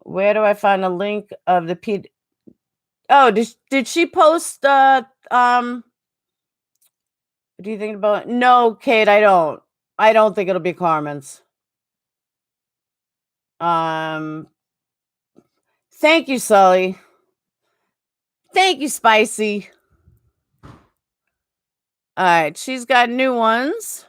Where do I find a link of the P? Oh, did she post do you think about No, Kate, I don't. I don't think it'll be Carmen's. Thank you, Sully. Thank you, Spicy. All right, she's got new ones.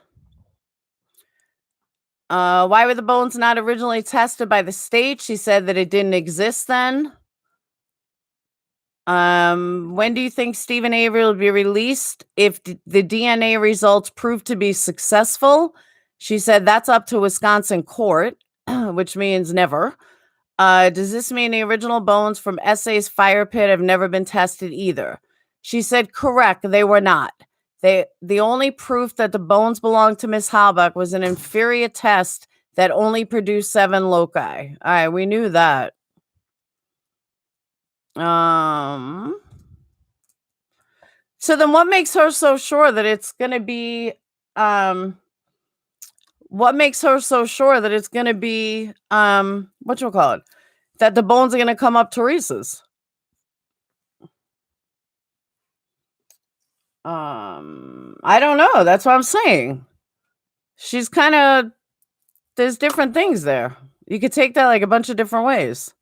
Why were the bones not originally tested by the state? She said that it didn't exist then. When do you think Stephen Avery will be released if the DNA results prove to be successful? She said that's up to Wisconsin court, which means never. Does this mean the original bones from SA's fire pit have never been tested either? She said correct, they were not. The only proof that the bones belonged to Miss Halbach was an inferior test that only produced 7 loci. All right, we knew that. So then what makes her so sure that it's going to be what makes her so sure that it's going to be that the bones are going to come up Teresa's? I don't know. That's what I'm saying. She's kind of there's different things there. You could take that like a bunch of different ways.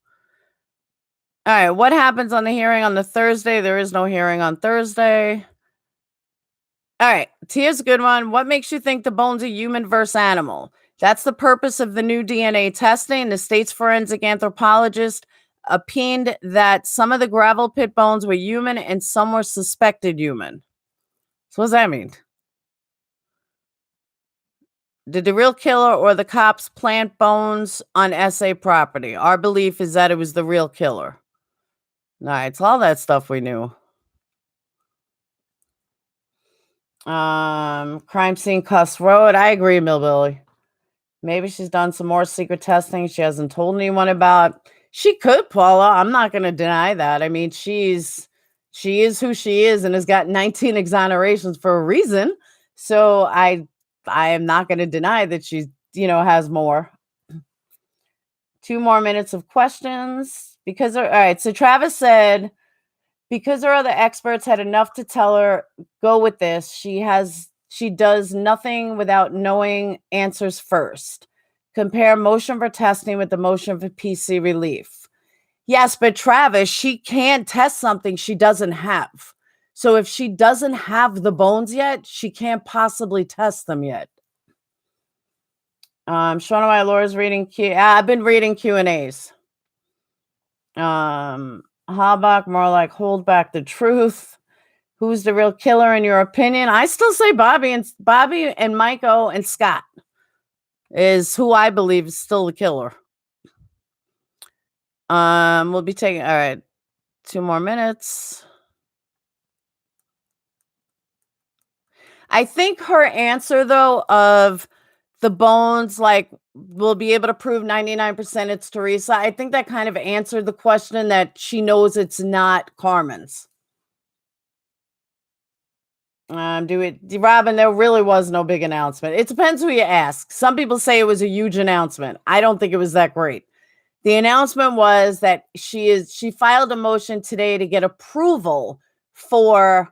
All right, what happens on the hearing on the Thursday? There is no hearing on Thursday. All right, here's a good one. What makes you think the bones are human versus animal? That's the purpose of the new DNA testing. The state's forensic anthropologist opined that some of the gravel pit bones were human and some were suspected human. So what does that mean? Did the real killer or the cops plant bones on SA property? Our belief is that it was the real killer. All right, it's all that stuff we knew. Crime scene Cuss Road. I agree, Millbilly. Maybe she's done some more secret testing she hasn't told anyone about. She could, Paula. I'm not going to deny that. I mean, she's She is who she is and has got 19 exonerations for a reason. So I am not going to deny that she's, has more. 2 more minutes of questions all right. So Travis said, because her other experts had enough to tell her, go with this. She does nothing without knowing answers first. Compare motion for testing with the motion for PC relief. Yes, but Travis, she can't test something she doesn't have. So if she doesn't have the bones yet, she can't possibly test them yet. Shona, my Laura's reading I've been reading Q&As. Habak, more like hold back the truth. Who's the real killer in your opinion? I still say Bobby and Michael and Scott is who I believe is still the killer. We'll be taking, all right, 2 more minutes. I think her answer though of the bones, like we'll be able to prove 99% it's Teresa. I think that kind of answered the question that she knows it's not Carmen's. Robin, there really was no big announcement. It depends who you ask. Some people say it was a huge announcement. I don't think it was that great. The announcement was that she filed a motion today to get approval for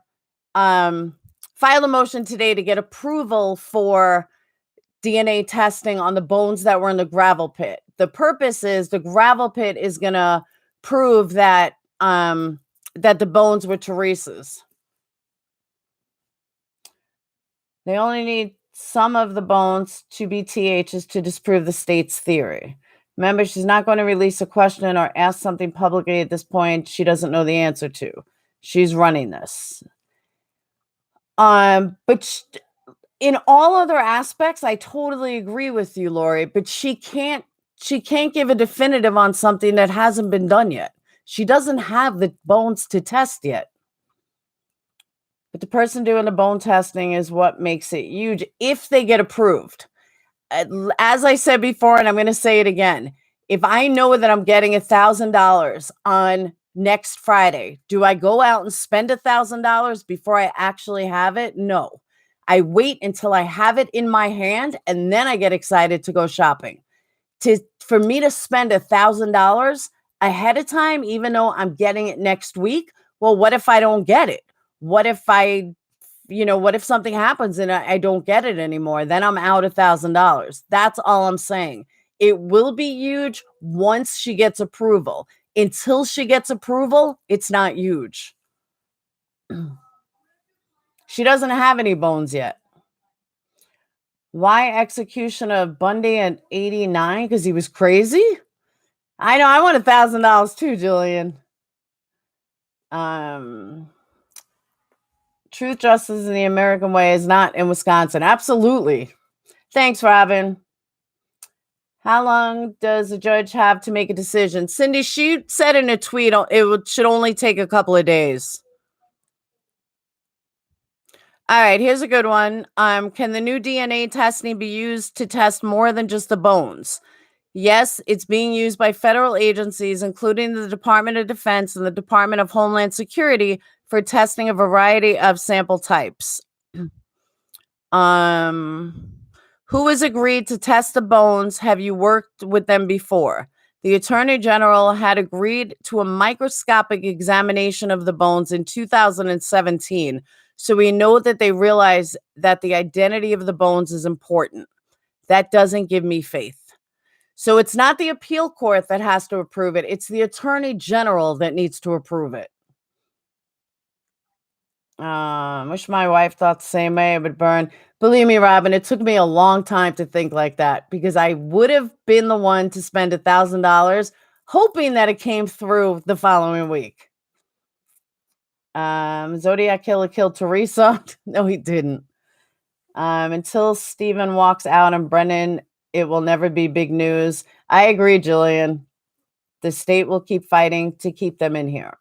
DNA testing on the bones that were in the gravel pit. The purpose is the gravel pit is going to prove that that the bones were Teresa's. They only need some of the bones to be THs to disprove the state's theory. Remember, she's not going to release a question or ask something publicly at this point she doesn't know the answer to. She's running this. But in all other aspects, I totally agree with you, Lori, but she can't give a definitive on something that hasn't been done yet. She doesn't have the bones to test yet. But the person doing the bone testing is what makes it huge if they get approved. As I said before, and I'm going to say it again, if I know that I'm getting $1,000 on next Friday, do I go out and spend $1,000 before I actually have it? No. I wait until I have it in my hand, and then I get excited to go shopping. For me to spend $1,000 ahead of time, even though I'm getting it next week, well, what if I don't get it? What if what if something happens and I don't get it anymore? Then I'm out $1,000. That's all I'm saying. It will be huge once she gets approval. Until she gets approval, it's not huge. She doesn't have any bones yet. Why execution of Bundy at 89? Because he was crazy? I know. I want $1,000 too, Jillian. Truth, justice, in the American way is not in Wisconsin. Absolutely. Thanks, Robin. How long does a judge have to make a decision? Cindy, she said in a tweet should only take a couple of days. All right, here's a good one. Can the new DNA testing be used to test more than just the bones? Yes, it's being used by federal agencies, including the Department of Defense and the Department of Homeland Security, for testing a variety of sample types. Who has agreed to test the bones? Have you worked with them before? The Attorney General had agreed to a microscopic examination of the bones in 2017. So we know that they realize that the identity of the bones is important. That doesn't give me faith. So it's not the appeal court that has to approve it. It's the Attorney General that needs to approve it. Wish my wife thought the same way, but burn. Believe me, Robin, it took me a long time to think like that because I would have been the one to spend $1,000 hoping that it came through the following week. Zodiac Killer killed Teresa. No, he didn't. Until Steven walks out and Brennan, it will never be big news. I agree, Jillian. The state will keep fighting to keep them in here.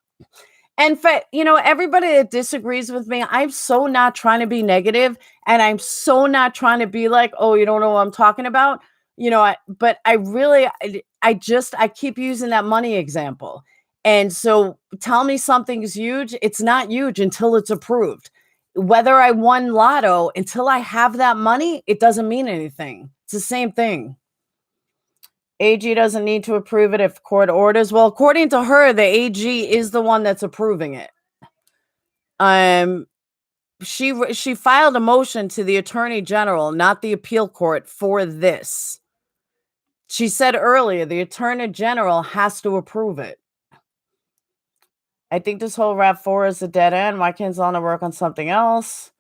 And for, everybody that disagrees with me, I'm so not trying to be negative, and I'm so not trying to be like, oh, you don't know what I'm talking about. But I keep using that money example. And so tell me something's huge, it's not huge until it's approved. Whether I won lotto, until I have that money, it doesn't mean anything. It's the same thing. AG doesn't need to approve it if court orders. Well, according to her, the AG is the one that's approving it. Um, she filed a motion to the attorney general, not the appeal court, for this. She said earlier the attorney general has to approve it. I think this whole RAV4 is a dead end. Why can't Zelna work on something else?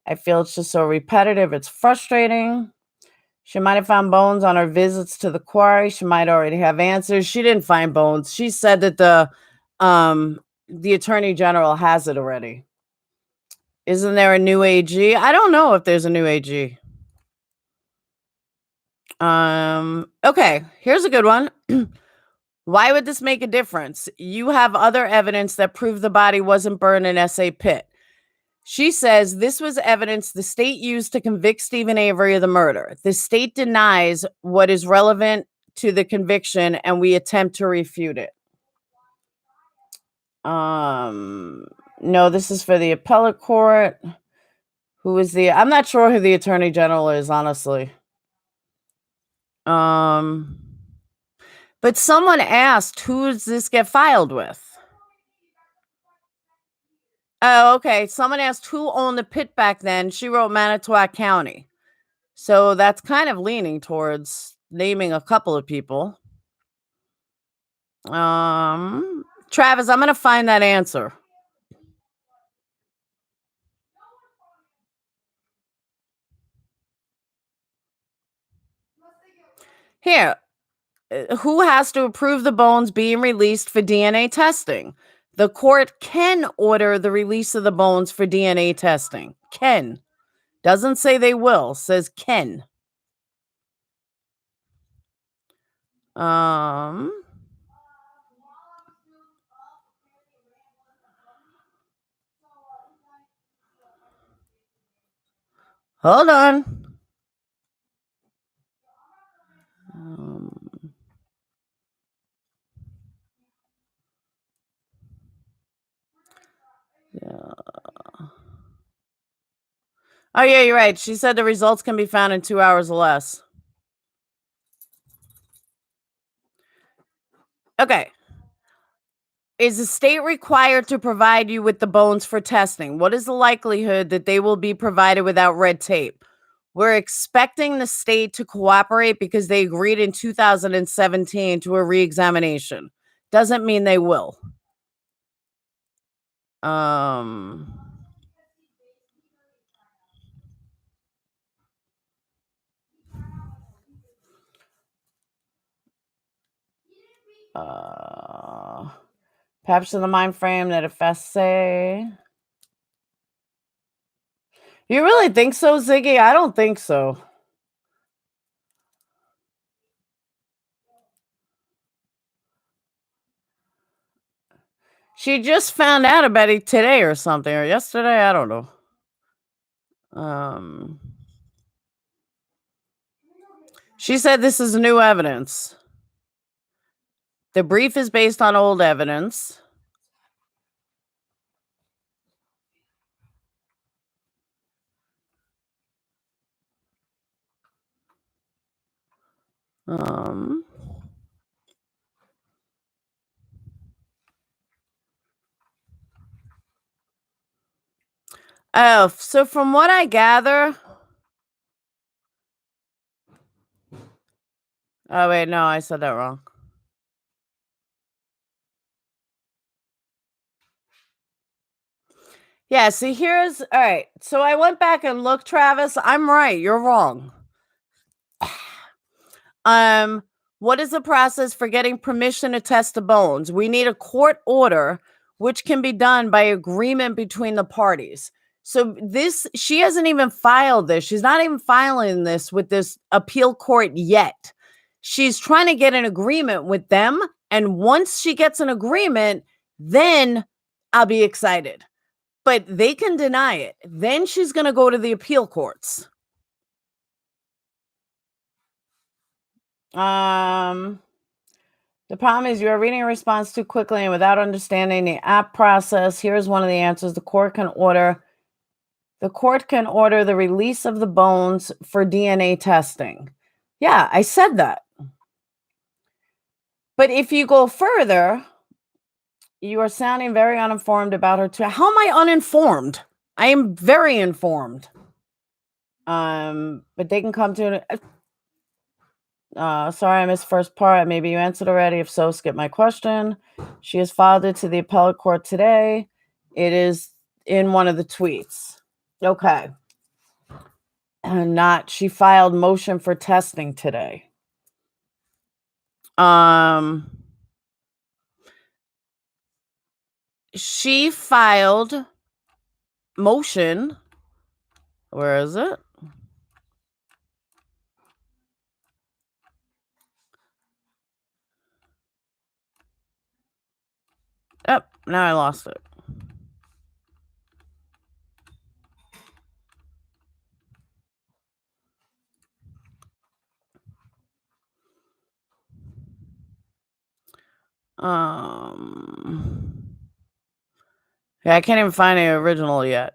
I feel it's just so repetitive. It's frustrating. She might have found bones on her visits to the quarry. She might already have answers. She didn't find bones. She said that the attorney general has it already. Isn't there a new AG? I don't know if there's a new AG. Okay, here's a good one. Why would this make a difference? You have other evidence that prove the body wasn't burned in SA Pit. She says this was evidence the state used to convict Stephen Avery of the murder. The state denies what is relevant to the conviction, and we attempt to refute it. No, this is for the appellate court. I'm not sure who the attorney general is, honestly. But someone asked, who does this get filed with? Oh, okay. Someone asked who owned the pit back then. She wrote Manitowoc County. So that's kind of leaning towards naming a couple of people. Travis, I'm going to find that answer. Here, who has to approve the bones being released for DNA testing? The court can order the release of the bones for DNA testing. Can. Doesn't say they will, says can. Hold on. Yeah. Oh, yeah, you're right. She said the results can be found in 2 hours or less. Okay. Is the state required to provide you with the bones for testing? What is the likelihood that they will be provided without red tape? We're expecting the state to cooperate because they agreed in 2017 to a reexamination. Doesn't mean they will. Perhaps in the mind frame that if I say. You really think so, Ziggy? I don't think so. She just found out about it today or something, or yesterday. I don't know. She said this is new evidence. The brief is based on old evidence. Oh, so from what I gather. Oh, wait, no, I said that wrong. Yeah, see, all right. So I went back and looked, Travis. I'm right. You're wrong. What is the process for getting permission to test the bones? We need a court order, which can be done by agreement between the parties. So she hasn't even filed this. She's not even filing this with this appeal court yet. She's trying to get an agreement with them. And once she gets an agreement, then I'll be excited. But they can deny it. Then she's going to go to the appeal courts. The The problem is you are reading a response too quickly and without understanding the app process. Here's one of the answers. The court can order the release of the bones for DNA testing. Yeah, I said that. But if you go further, you are sounding very uninformed about her too. How am I uninformed? I am very informed. But they can come to sorry, I missed first part. Maybe you answered already. If so, skip my question. She has filed it to the appellate court today. It is in one of the tweets. Okay. And she filed motion for testing today. She filed motion. Where is it? Yep, now I lost it. Yeah, I can't even find the original yet.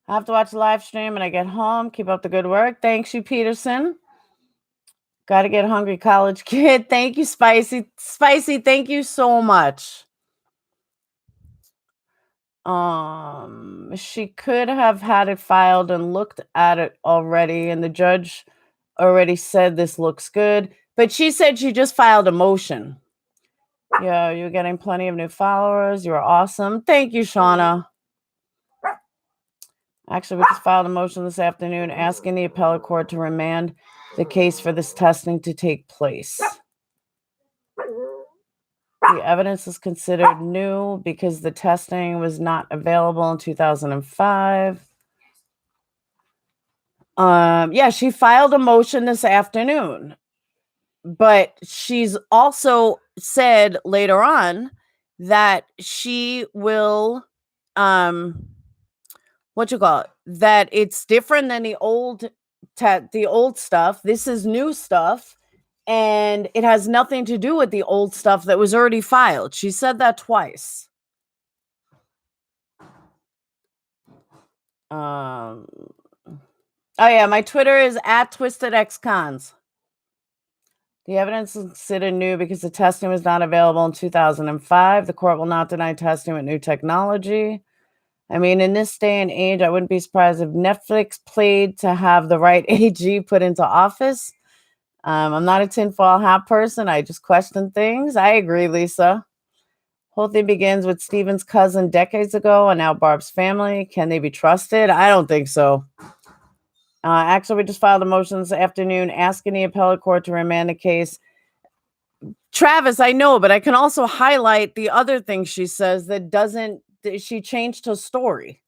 I have to watch the live stream when I get home. Keep up the good work. Thanks you, Peterson. Got to get hungry, college kid. Thank you, Spicy. Spicy, thank you so much. She could have had it filed and looked at it already, and the judge already said this looks good. But she said she just filed a motion. Yeah, you're getting plenty of new followers. You're awesome. Thank you, Shauna. Actually, we just filed a motion this afternoon asking the appellate court to remand the case for this testing to take place. The evidence is considered new because the testing was not available in 2005. Yeah, she filed a motion this afternoon, but she's also said later on that she will, that it's different than the old stuff. This is new stuff, and it has nothing to do with the old stuff that was already filed. She said that twice. Oh yeah, my Twitter is @TwistedXCons. The evidence is considered new because the testing was not available in 2005. The court will not deny testing with new technology. I mean, in this day and age, I wouldn't be surprised if Netflix played to have the right AG put into office. I'm not a tinfoil hat person. I just question things. I agree, Lisa. Whole thing begins with Stephen's cousin decades ago and now Barb's family. Can they be trusted? I don't think so. Actually, we just filed a motion this afternoon asking the appellate court to remand the case. Travis, I know, but I can also highlight the other thing she says she changed her story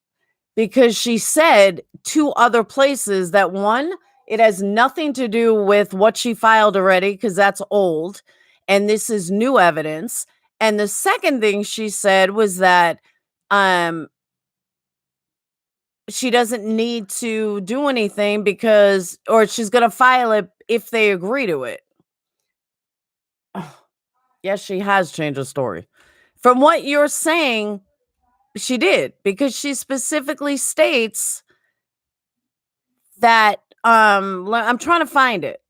because she said two other places that one, it has nothing to do with what she filed already because that's old and this is new evidence. And the second thing she said was that she doesn't need to do anything or she's going to file it if they agree to it. Yes, she has changed her story. From what you're saying, she did, because she specifically states that, I'm trying to find it.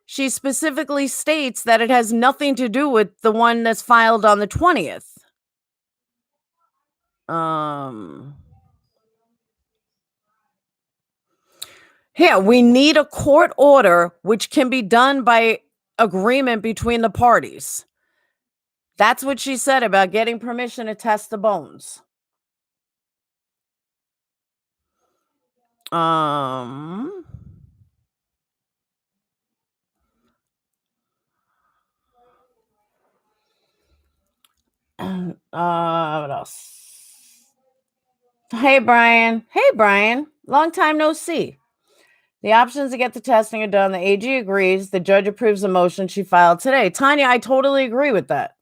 She specifically states that it has nothing to do with the one that's filed on the 20th. Yeah, we need a court order, which can be done by agreement between the parties. That's what she said about getting permission to test the bones. What else? Hey, Brian. Long time no see. The options to get the testing are done. The AG agrees. The judge approves the motion she filed today. Tanya, I totally agree with that.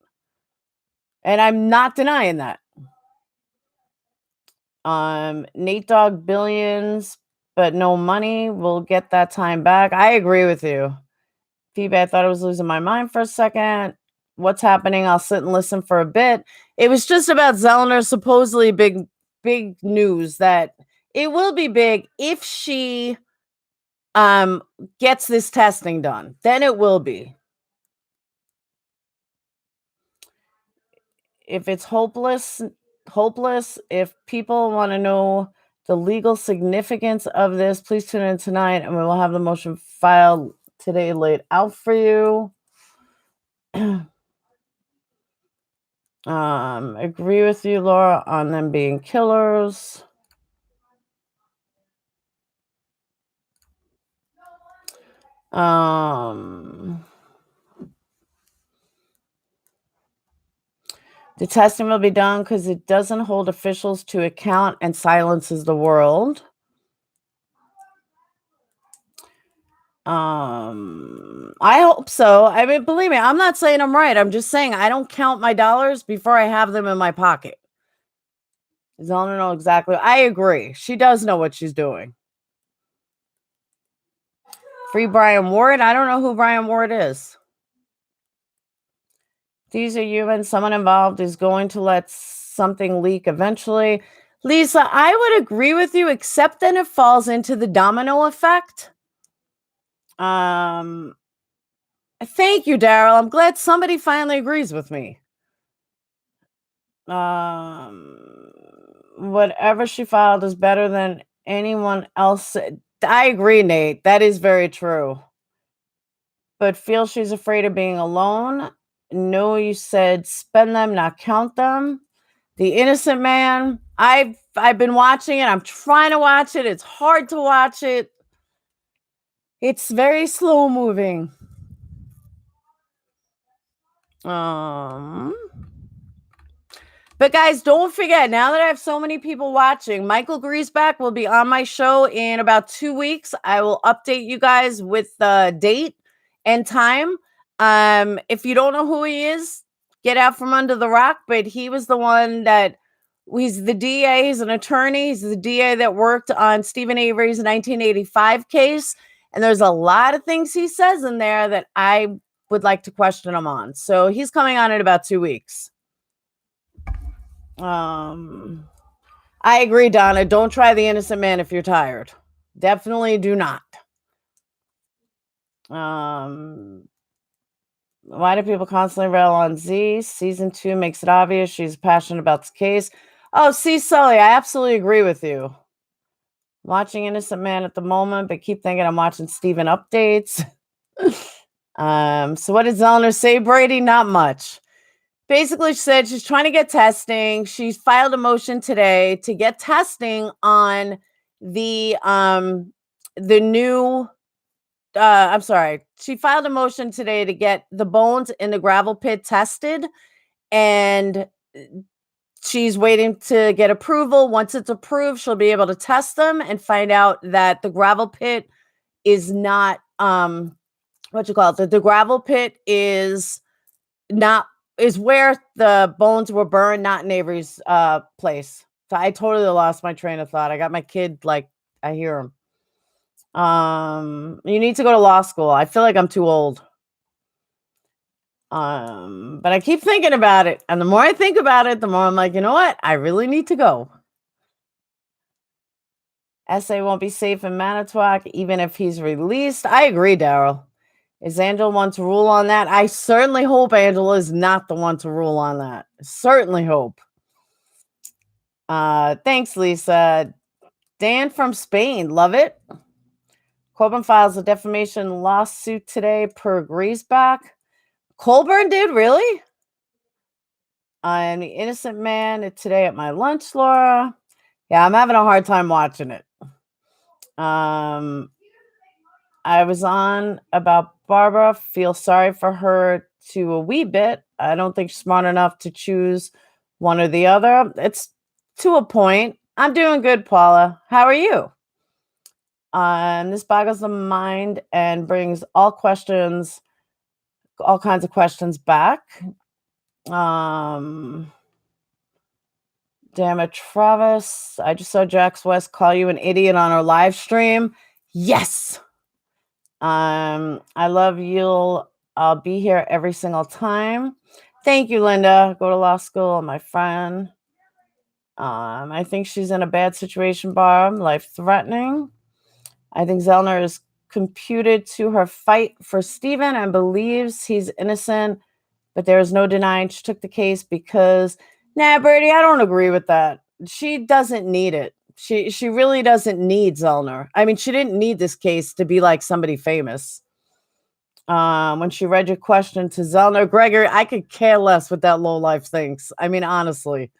And I'm not denying that. Nate Dogg billions, but no money. We'll get that time back. I agree with you. Phoebe, I thought I was losing my mind for a second. What's happening? I'll sit and listen for a bit. It was just about Zellner, supposedly big news that it will be big if she gets this testing done. Then it will be. If it's hopeless, if people want to know the legal significance of this, please tune in tonight and we will have the motion filed today laid out for you. Agree with you, Laura, on them being killers. The testing will be done because it doesn't hold officials to account and silences the world. I hope so. I mean, believe me, I'm not saying I'm right. I'm just saying I don't count my dollars before I have them in my pocket. Zellner know exactly. I agree. She does know what she's doing. Free Brian Ward. I don't know who Brian Ward is. These are humans. Someone involved is going to let something leak eventually. Lisa, I would agree with you, except then it falls into the domino effect. Thank you, Daryl. I'm glad somebody finally agrees with me. Whatever she filed is better than anyone else. I agree, Nate. That is very true. But feel she's afraid of being alone. No, you said spend them, not count them. The Innocent Man. I've been watching it. I'm trying to watch it. It's hard to watch it. It's very slow moving. But guys, don't forget, now that I have so many people watching, Michael Griesbach will be on my show in about 2 weeks. I will update you guys with the date and time. If you don't know who he is, get out from under the rock. But he was the one that he's the DA, he's an attorney, he's the DA that worked on Stephen Avery's 1985 case. And there's a lot of things he says in there that I would like to question him on. So he's coming on in about 2 weeks. I agree, Donna. Don't try the Innocent Man if you're tired. Definitely do not. Why do people constantly rail on Z? Season 2 makes it obvious she's passionate about the case. Oh, see, Sully, I absolutely agree with you. Watching Innocent Man at the moment, but keep thinking I'm watching Steven updates. So what did Zellner say, Brady? Not much. Basically, she said she's trying to get testing. She's filed a motion today to get testing on the new. I'm sorry. She filed a motion today to get the bones in the gravel pit tested, and she's waiting to get approval. Once it's approved, she'll be able to test them and find out that the gravel pit is not what you call it. The gravel pit is where the bones were burned, not in Avery's place. So I totally lost my train of thought. I got my kid, like, I hear him. You need to go to law school. I feel like I'm too old. But I keep thinking about it. And the more I think about it, the more I'm like, you know what? I really need to go. SA won't be safe in Manitowoc, even if he's released. I agree, Daryl. Is Angela one to rule on that? I certainly hope Angela is not the one to rule on that. Certainly hope. Thanks, Lisa. Dan from Spain. Love it. Coburn files a defamation lawsuit today per Griesbach. Colburn did? Really? I'm the Innocent Man today at my lunch, Laura. Yeah, I'm having a hard time watching it. I was on about Barbara. Feel sorry for her to a wee bit. I don't think she's smart enough to choose one or the other. It's to a point. I'm doing good, Paula. How are you? This boggles the mind and brings all kinds of questions back. Damn it, Travis. I just saw Jax West call you an idiot on our live stream. Yes. I love you. I'll be here every single time. Thank you, Linda. Go to law school, my friend. I think she's in a bad situation, Barb, life-threatening. I think Zellner is computed to her fight for Steven and believes he's innocent, but there is no denying she took the case because, nah, Brady, I don't agree with that. She doesn't need it. She really doesn't need Zellner. I mean, she didn't need this case to be like somebody famous. When she read your question to Zellner, Gregory, I could care less what that lowlife thinks. I mean, honestly,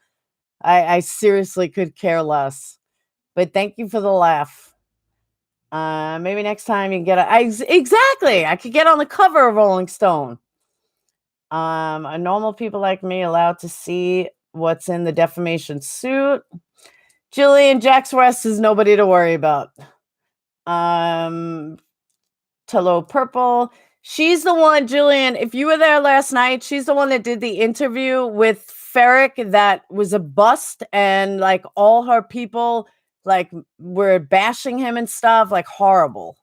I seriously could care less. But thank you for the laugh. Maybe next time you can get exactly. I could get on the cover of Rolling Stone. Are normal people like me allowed to see what's in the defamation suit? Jillian, Jax West is nobody to worry about. Talo Purple. She's the one, Jillian, if you were there last night, she's the one that did the interview with Ferrick that was a bust, and like all her people like were bashing him and stuff, like horrible.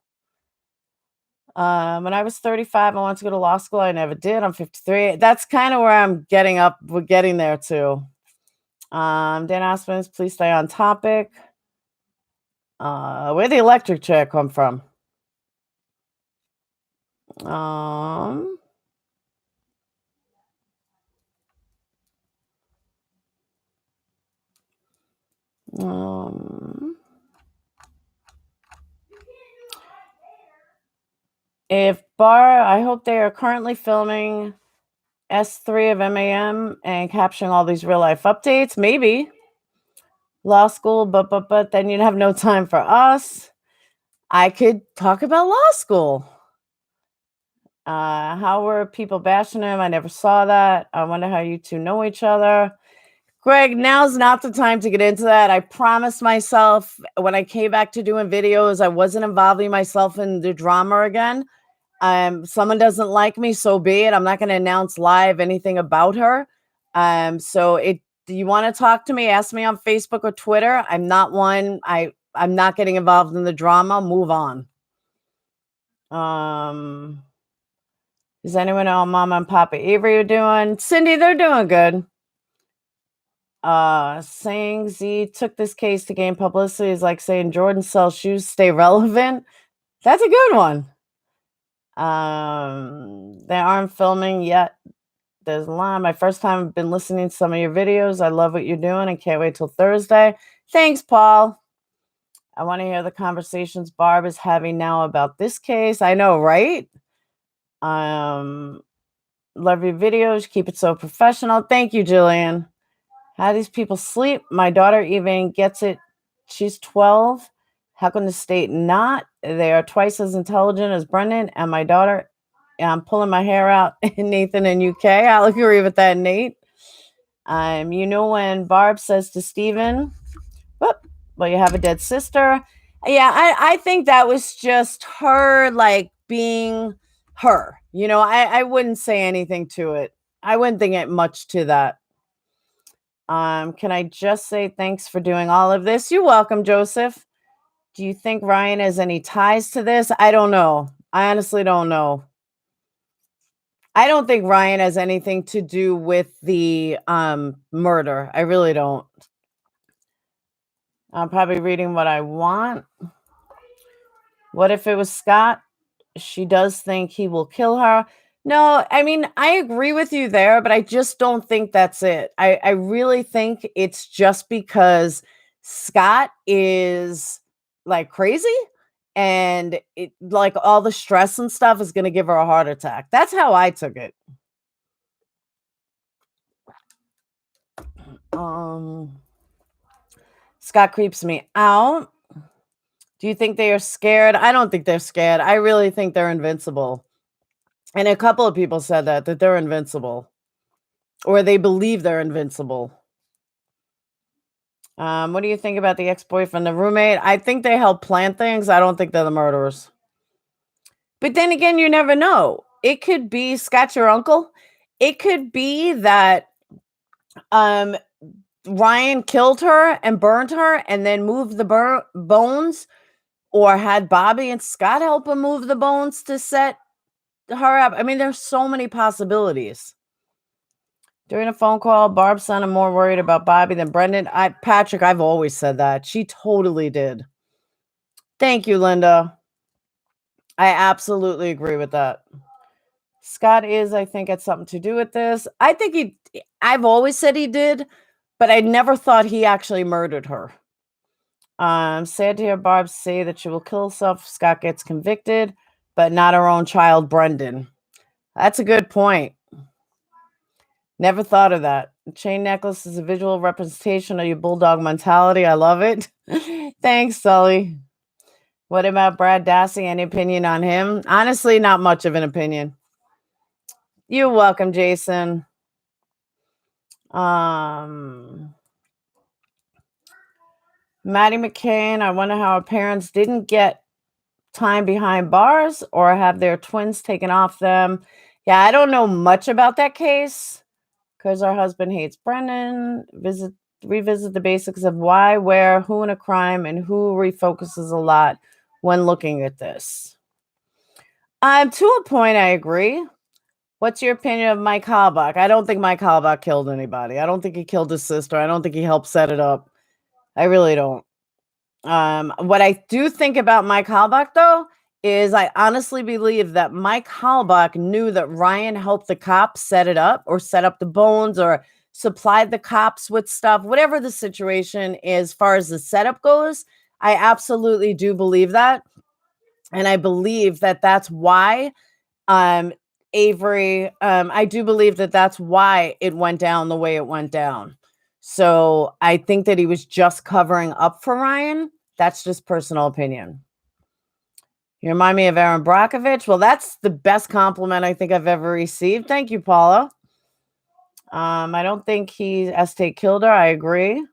When I was 35, I wanted to go to law school. I never did. I'm 53. That's kind of where I'm getting up. We're getting there too. Dan Aspens, please stay on topic. Where'd the electric chair come from? If Bar, I hope they are currently filming S3 of MAM and capturing all these real life updates. Maybe law school, but then you'd have no time for us. I could talk about law school. How were people bashing him? I never saw that. I wonder how you two know each other. Greg, now's not the time to get into that. I promised myself when I came back to doing videos, I wasn't involving myself in the drama again. Someone doesn't like me, so be it. I'm not going to announce live anything about her. Do you want to talk to me? Ask me on Facebook or Twitter. I'm not one. I'm not getting involved in the drama. Move on. Does anyone know how Mama and Papa Avery are doing? Cindy, they're doing good. Saying Z took this case to gain publicity is like saying Jordan sells shoes, stay relevant. That's a good one. They aren't filming yet. There's a lot. My first time I've been listening to some of your videos. I love what you're doing and can't wait till Thursday. Thanks, Paul. I want to hear the conversations Barb is having now about this case. I know, right? Love your videos. Keep it so professional. Thank you, Jillian. How these people sleep? My daughter even gets it. She's 12. How can the state not? They are twice as intelligent as Brendan and my daughter. I'm pulling my hair out, Nathan in UK. I'll agree with that, Nate. You know when Barb says to Steven, well, you have a dead sister. Yeah, I think that was just her like being her. You know, I wouldn't say anything to it. I wouldn't think it much to that. Can I just say thanks for doing all of this? You're welcome, Joseph. Do you think Ryan has any ties to this? I don't know. I honestly don't know. I don't think Ryan has anything to do with the murder. I really don't. I'm probably reading what I want. What if it was Scott? She does think he will kill her. No, I mean, I agree with you there, but I just don't think that's it. I really think it's just because Scott is like crazy and it like all the stress and stuff is going to give her a heart attack. That's how I took it. Scott creeps me out. Do you think they are scared? I don't think they're scared. I really think they're invincible. And a couple of people said that they're invincible or they believe they're invincible. What do you think about the ex-boyfriend, the roommate? I think they help plan things. I don't think they're the murderers. But then again, you never know. It could be Scott, your uncle. It could be that um Ryan killed her and burned her and then moved the bones, or had Bobby and Scott help him move the bones to set her up. I mean, there's so many possibilities. During a phone call, Barb sounded more worried about Bobby than Brendan. Patrick, I've always said that. She totally did. Thank you, Linda. I absolutely agree with that. Scott is, I think, had something to do with this. I've always said he did, but I never thought he actually murdered her. Sad to hear Barb say that she will kill herself if Scott gets convicted, but not her own child, Brendan. That's a good point. Never thought of that. Chain necklace is a visual representation of your bulldog mentality. I love it. Thanks, Sully. What about Brad Dassey? Any opinion on him? Honestly, not much of an opinion. You're welcome, Jason. Maddie McCain, I wonder how her parents didn't get time behind bars or have their twins taken off them. Yeah, I don't know much about that case because our husband hates Brendan. Revisit the basics of why, where, who in a crime, and who refocuses a lot when looking at this. To a point, I agree. What's your opinion of Mike Halbach? I don't think Mike Halbach killed anybody. I don't think he killed his sister. I don't think he helped set it up. I really don't. What I do think about Mike Halbach, though, is I honestly believe that Mike Halbach knew that Ryan helped the cops set it up or set up the bones or supplied the cops with stuff, whatever the situation is, as far as the setup goes. I absolutely do believe that. And I believe that that's why Avery, I do believe that that's why it went down the way it went down. So I think that he was just covering up for Ryan. That's just personal opinion. You remind me of Aaron Brockovich. Well, that's the best compliment I think I've ever received. Thank you, Paula. I don't think he Estate killed her. I agree.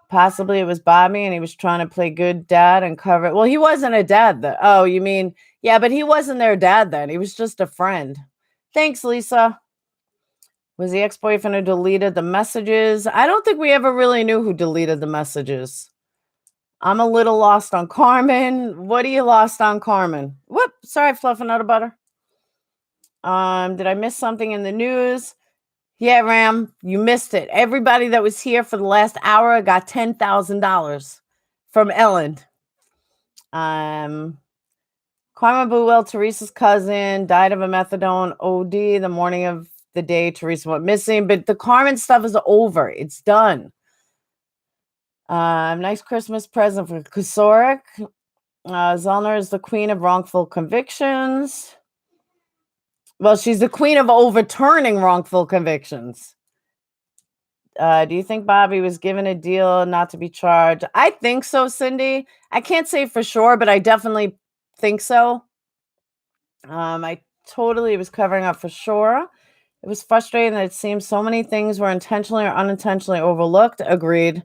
Possibly it was Bobby and he was trying to play good dad and cover it. Well, he wasn't a dad then. Oh, you mean, yeah, but he wasn't their dad then. He was just a friend. Thanks, Lisa. Was the ex-boyfriend who deleted the messages? I don't think we ever really knew who deleted the messages. I'm a little lost on Carmen. What are you lost on, Carmen? Whoop, sorry, fluff and out of butter. Did I miss something in the news? Yeah, Ram, you missed it. Everybody that was here for the last hour got $10,000 from Ellen. Carmen Buell, Teresa's cousin, died of a methadone OD the morning of the day Teresa went missing. But the Carmen stuff is over. It's done. Nice Christmas present for Kusorik. Zellner is the queen of wrongful convictions. Well, she's the queen of overturning wrongful convictions. Do you think Bobby was given a deal not to be charged? I think so, Cindy. I can't say for sure, but I definitely think so. I totally was covering up for sure. It was frustrating that it seems so many things were intentionally or unintentionally overlooked. Agreed.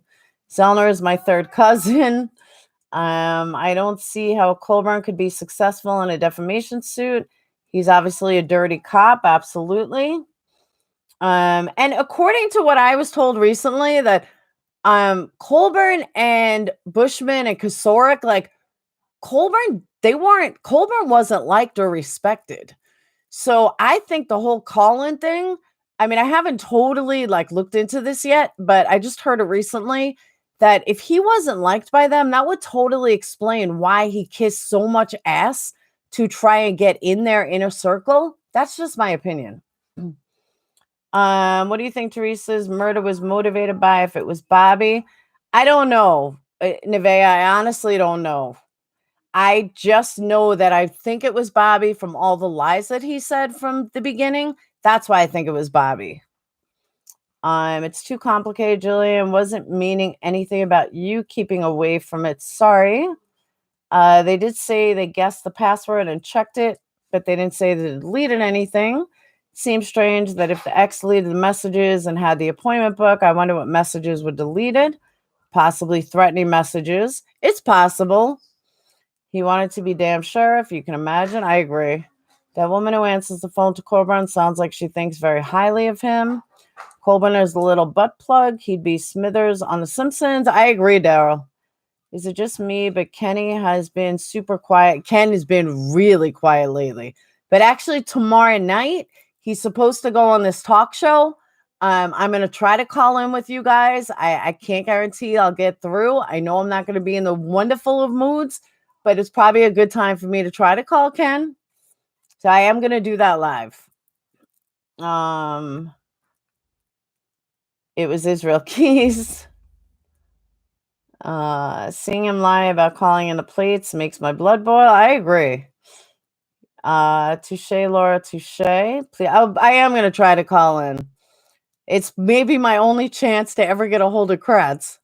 Zellner is my third cousin. I don't see how Colburn could be successful in a defamation suit. He's obviously a dirty cop, absolutely. And according to what I was told recently, that Colburn and Bushman and Kosarik, like Colburn wasn't liked or respected. So I think the whole Colin thing, I mean, I haven't totally like looked into this yet, but I just heard it recently that if he wasn't liked by them, that would totally explain why he kissed so much ass to try and get in their inner circle. That's just my opinion. What do you think Teresa's murder was motivated by if it was Bobby? I don't know, Nevaeh. I honestly don't know. I just know that I think it was Bobby from all the lies that he said from the beginning. That's why I think it was Bobby. It's too complicated, Jillian. Wasn't meaning anything about you keeping away from it. Sorry. They did say they guessed the password and checked it, but they didn't say they deleted anything. Seems strange that if the ex deleted the messages and had the appointment book, I wonder what messages were deleted. Possibly threatening messages. It's possible. He wanted to be damn sure, if you can imagine. I agree. That woman who answers the phone to Coburn sounds like she thinks very highly of him. Coburn is a little butt plug. He'd be Smithers on The Simpsons. I agree, Daryl. Is it just me? But Kenny has been super quiet. Ken has been really quiet lately. But actually, tomorrow night, he's supposed to go on this talk show. I'm going to try to call in with you guys. I can't guarantee I'll get through. I know I'm not going to be in the wonderful of moods, but it's probably a good time for me to try to call Ken. So I am going to do that live. It was Israel Keys. Seeing him lie about calling in the plates makes my blood boil. I agree. Touche, Laura, touche. Please, I am going to try to call in. It's maybe my only chance to ever get a hold of Kratz.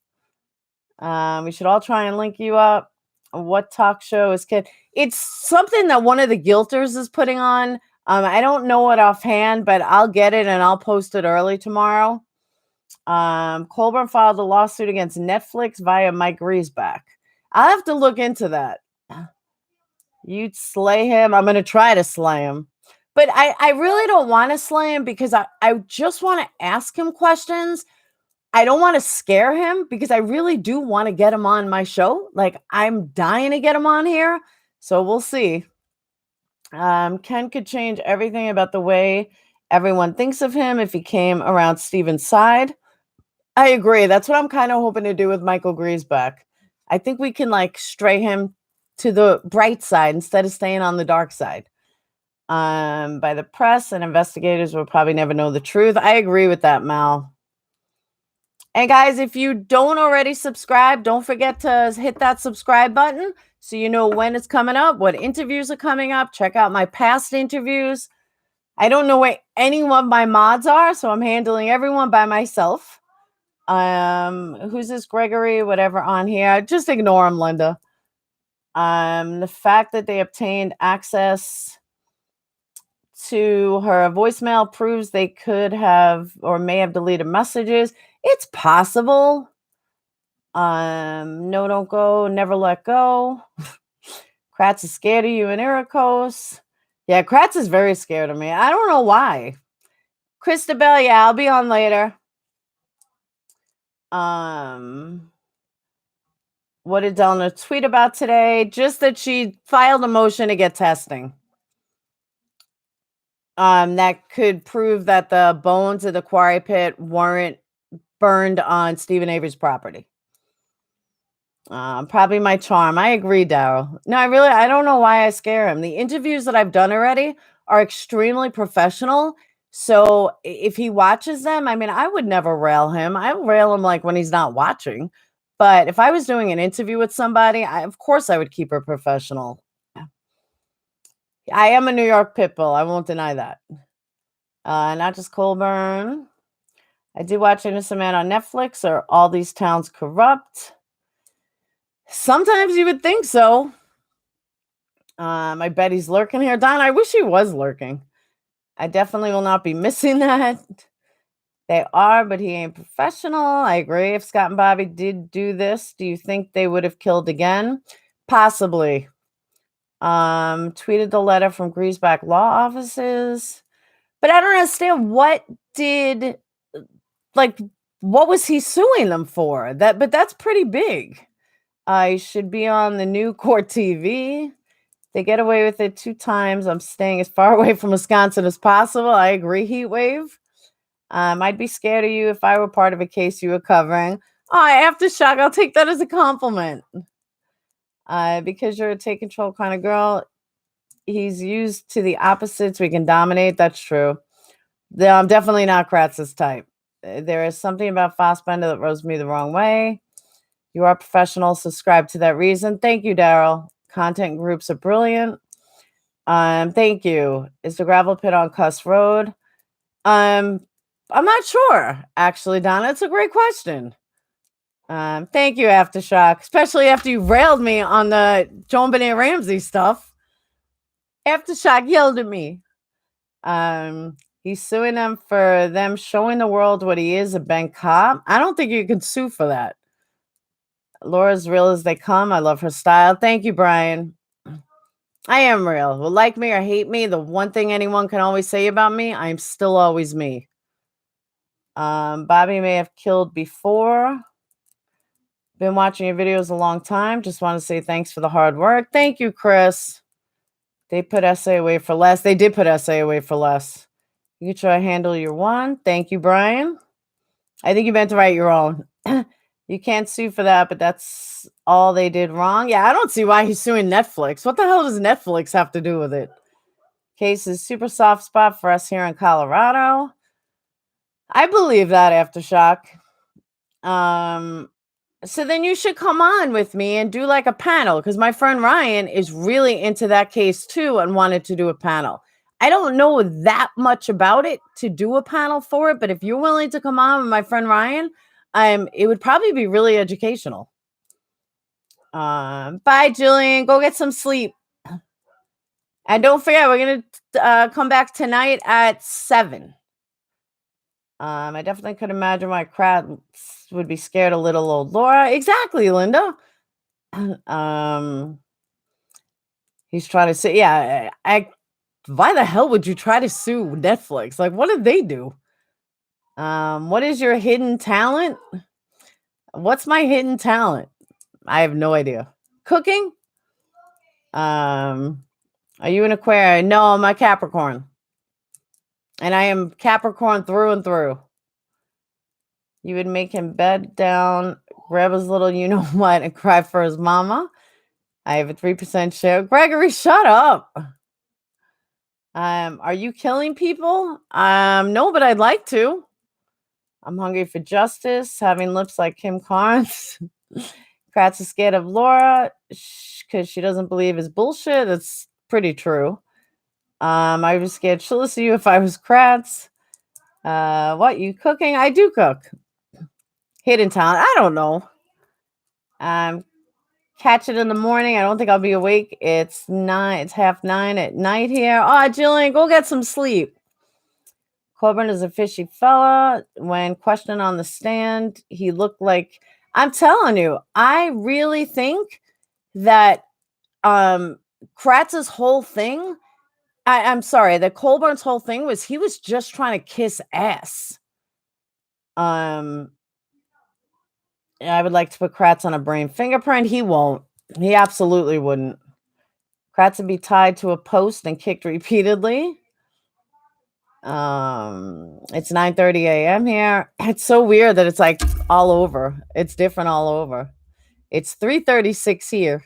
We should all try and link you up. What talk show is Kid? It's something that one of the Guilters is putting on. I don't know it offhand, but I'll get it and I'll post it early tomorrow. Colburn filed a lawsuit against Netflix via Mike Griesbach. I'll have to look into that. You'd slay him. I'm going to try to slay him. But I really don't want to slay him because I just want to ask him questions. I don't want to scare him because I really do want to get him on my show. Like, I'm dying to get him on here. So we'll see. Ken could change everything about the way everyone thinks of him if he came around Steven's side. I agree. That's what I'm kind of hoping to do with Michael Griesbach. I think we can like stray him to the bright side instead of staying on the dark side. By the press and investigators will probably never know the truth. I agree with that, Mal. And guys, if you don't already subscribe, don't forget to hit that subscribe button so you know when it's coming up, what interviews are coming up. Check out my past interviews. I don't know where any of my mods are, so I'm handling everyone by myself. Who's this Gregory? Whatever on here. Just ignore him, Linda. The fact that they obtained access to her voicemail proves they could have or may have deleted messages. It's possible. No, don't go. Never let go. Kratz is scared of you and Irikos. Yeah, Kratz is very scared of me. I don't know why. Christabel, yeah, I'll be on later. What did Delna tweet about today? Just that she filed a motion to get testing. That could prove that the bones of the quarry pit weren't burned on Stephen Avery's property. Probably my charm. I agree, Daryl. No, I don't know why I scare him. The interviews that I've done already are extremely professional. So if he watches them, I mean, I would never rail him. I rail him like when he's not watching. But if I was doing an interview with somebody, of course I would keep her professional. I am a New York pit bull. I won't deny that. Not just Colburn. I did watch Innocent Man on Netflix. Are all these towns corrupt? Sometimes you would think so. I bet he's lurking here. Don, I wish he was lurking. I definitely will not be missing that. They are, but he ain't professional. I agree. If Scott and Bobby did do this, do you think they would have killed again? Possibly. Tweeted the letter from Griesbach law offices. But I don't understand what was he suing them for? But that's pretty big. I should be on the new court TV. They get away with it 2 times. I'm staying as far away from Wisconsin as possible. I agree, Heat Wave. I'd be scared of you if I were part of a case you were covering. Oh, Aftershock, I'll take that as a compliment. Because you're a take control kind of girl, he's used to the opposites. We can dominate. That's true. I'm definitely not Kratz's type. There is something about Fassbender that rubs me the wrong way. You are professional. Subscribe to that reason. Thank you, Daryl. Content groups are brilliant. Thank you. Is the gravel pit on Cuss Road? I'm not sure, actually, Donna. It's a great question. Thank you, Aftershock, especially after you railed me on the Joan Benet Ramsey stuff. Aftershock yelled at me. He's suing them for them showing the world what he is, a bank cop. I don't think you can sue for that. Laura's real as they come. I love her style. Thank you, Brian. I am real. Well, like me or hate me, the one thing anyone can always say about me, I'm still always me. Bobby may have killed before. Been watching your videos a long time. Just want to say thanks for the hard work. Thank you, Chris. They put essay away for less. They did put essay away for less. You try to handle your one. Thank you, Brian. I think you meant to write your own. You can't sue for that, but that's all they did wrong. Yeah, I don't see why he's suing Netflix. What the hell does Netflix have to do with it? Case is super soft spot for us here in Colorado. I believe that, Aftershock. So then you should come on with me and do like a panel, because my friend Ryan is really into that case too and wanted to do a panel. I don't know that much about it to do a panel for it, but if you're willing to come on with my friend Ryan, it would probably be really educational. Bye, Jillian. Go get some sleep. And don't forget, we're gonna come back tonight at 7. I definitely could imagine why crowds would be scared of little old Laura. Exactly, Linda. He's trying to say, yeah, why the hell would you try to sue Netflix? Like, what did they do? What is your hidden talent? What's my hidden talent? I have no idea. Cooking? Are you an Aquarius? No, I'm a Capricorn. And I am Capricorn through and through. You would make him bed down, grab his little you know what, and cry for his mama. I have a 3% share. Gregory, shut up. Are you killing people? No, but I'd like to. I'm hungry for justice, having lips like Kim Carnes. Kratz is scared of Laura because she doesn't believe his bullshit. That's pretty true. I was scared shitless of you if I was Kratz. What, you cooking? I do cook. Hidden talent. I don't know. Catch it in the morning. I don't think I'll be awake. It's 9:30 at night here. Oh, Jillian, go get some sleep. Coburn is a fishy fella. When questioned on the stand, he looked like, I'm telling you, I really think that Kratz's whole thing, I'm sorry, that Colburn's whole thing was he was just trying to kiss ass. I would like to put Kratz on a brain fingerprint. He won't. He absolutely wouldn't. Kratz would be tied to a post and kicked repeatedly. It's 9:30 a.m. here. It's so weird that it's like all over. It's different all over. It's 3:36 here.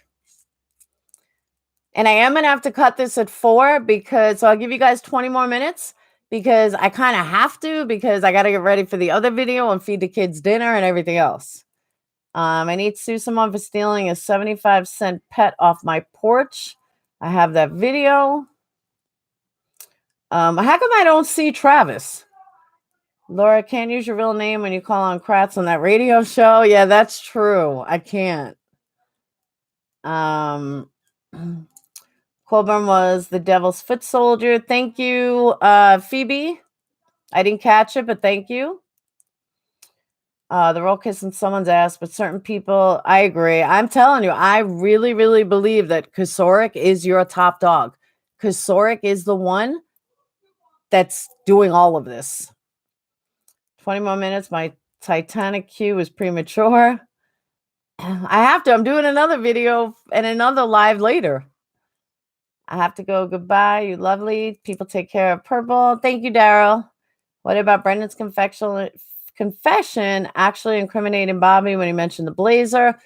And I am gonna have to cut this at 4 because so I'll give you guys 20 more minutes because I kind of have to because I gotta get ready for the other video and feed the kids dinner and everything else. I need to sue someone for stealing a 75-cent pet off my porch. I have that video. How come I don't see Travis? Laura, can't use your real name when you call on Kratz on that radio show. Yeah, that's true. I can't. Colburn was the devil's foot soldier. Thank you, Phoebe. I didn't catch it, but thank you. They're all kissing someone's ass, but certain people, I agree. I'm telling you, I really, really believe that Kosarik is your top dog. Kosarik is the one that's doing all of this. 20 more minutes. My Titanic cue is premature. I have to. I'm doing another video and another live later. I have to go. Goodbye. You lovely. People take care of Purple. Thank you, Daryl. What about Brendan's confession actually incriminating Bobby when he mentioned the blazer?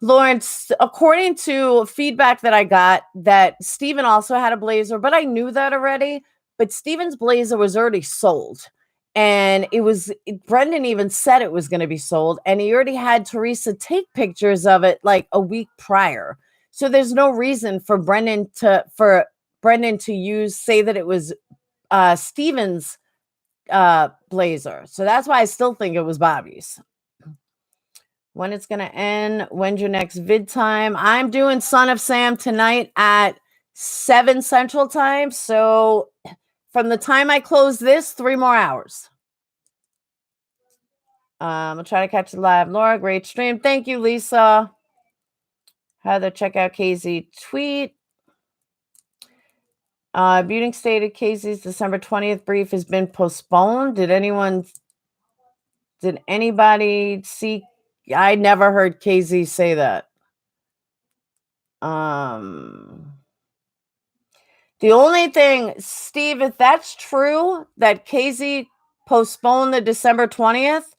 Lawrence, according to feedback that I got, that Steven also had a blazer, but I knew that already. But Steven's blazer was already sold. And Brendan even said it was going to be sold. And he already had Teresa take pictures of it like a week prior. So there's no reason for Brendan to say that it was Steven's blazer. So that's why I still think it was Bobby's. When it's going to end, when's your next vid time? I'm doing Son of Sam tonight at 7 Central Time. So from the time I close this, 3 more hours. I'll try to catch it live. Laura, great stream. Thank you, Lisa. Heather, check out KZ tweet. Buting stated Casey's December 20th brief has been postponed. Did anybody see? I never heard KZ say that. The only thing, Steve, if that's true, that KZ postponed the December 20th,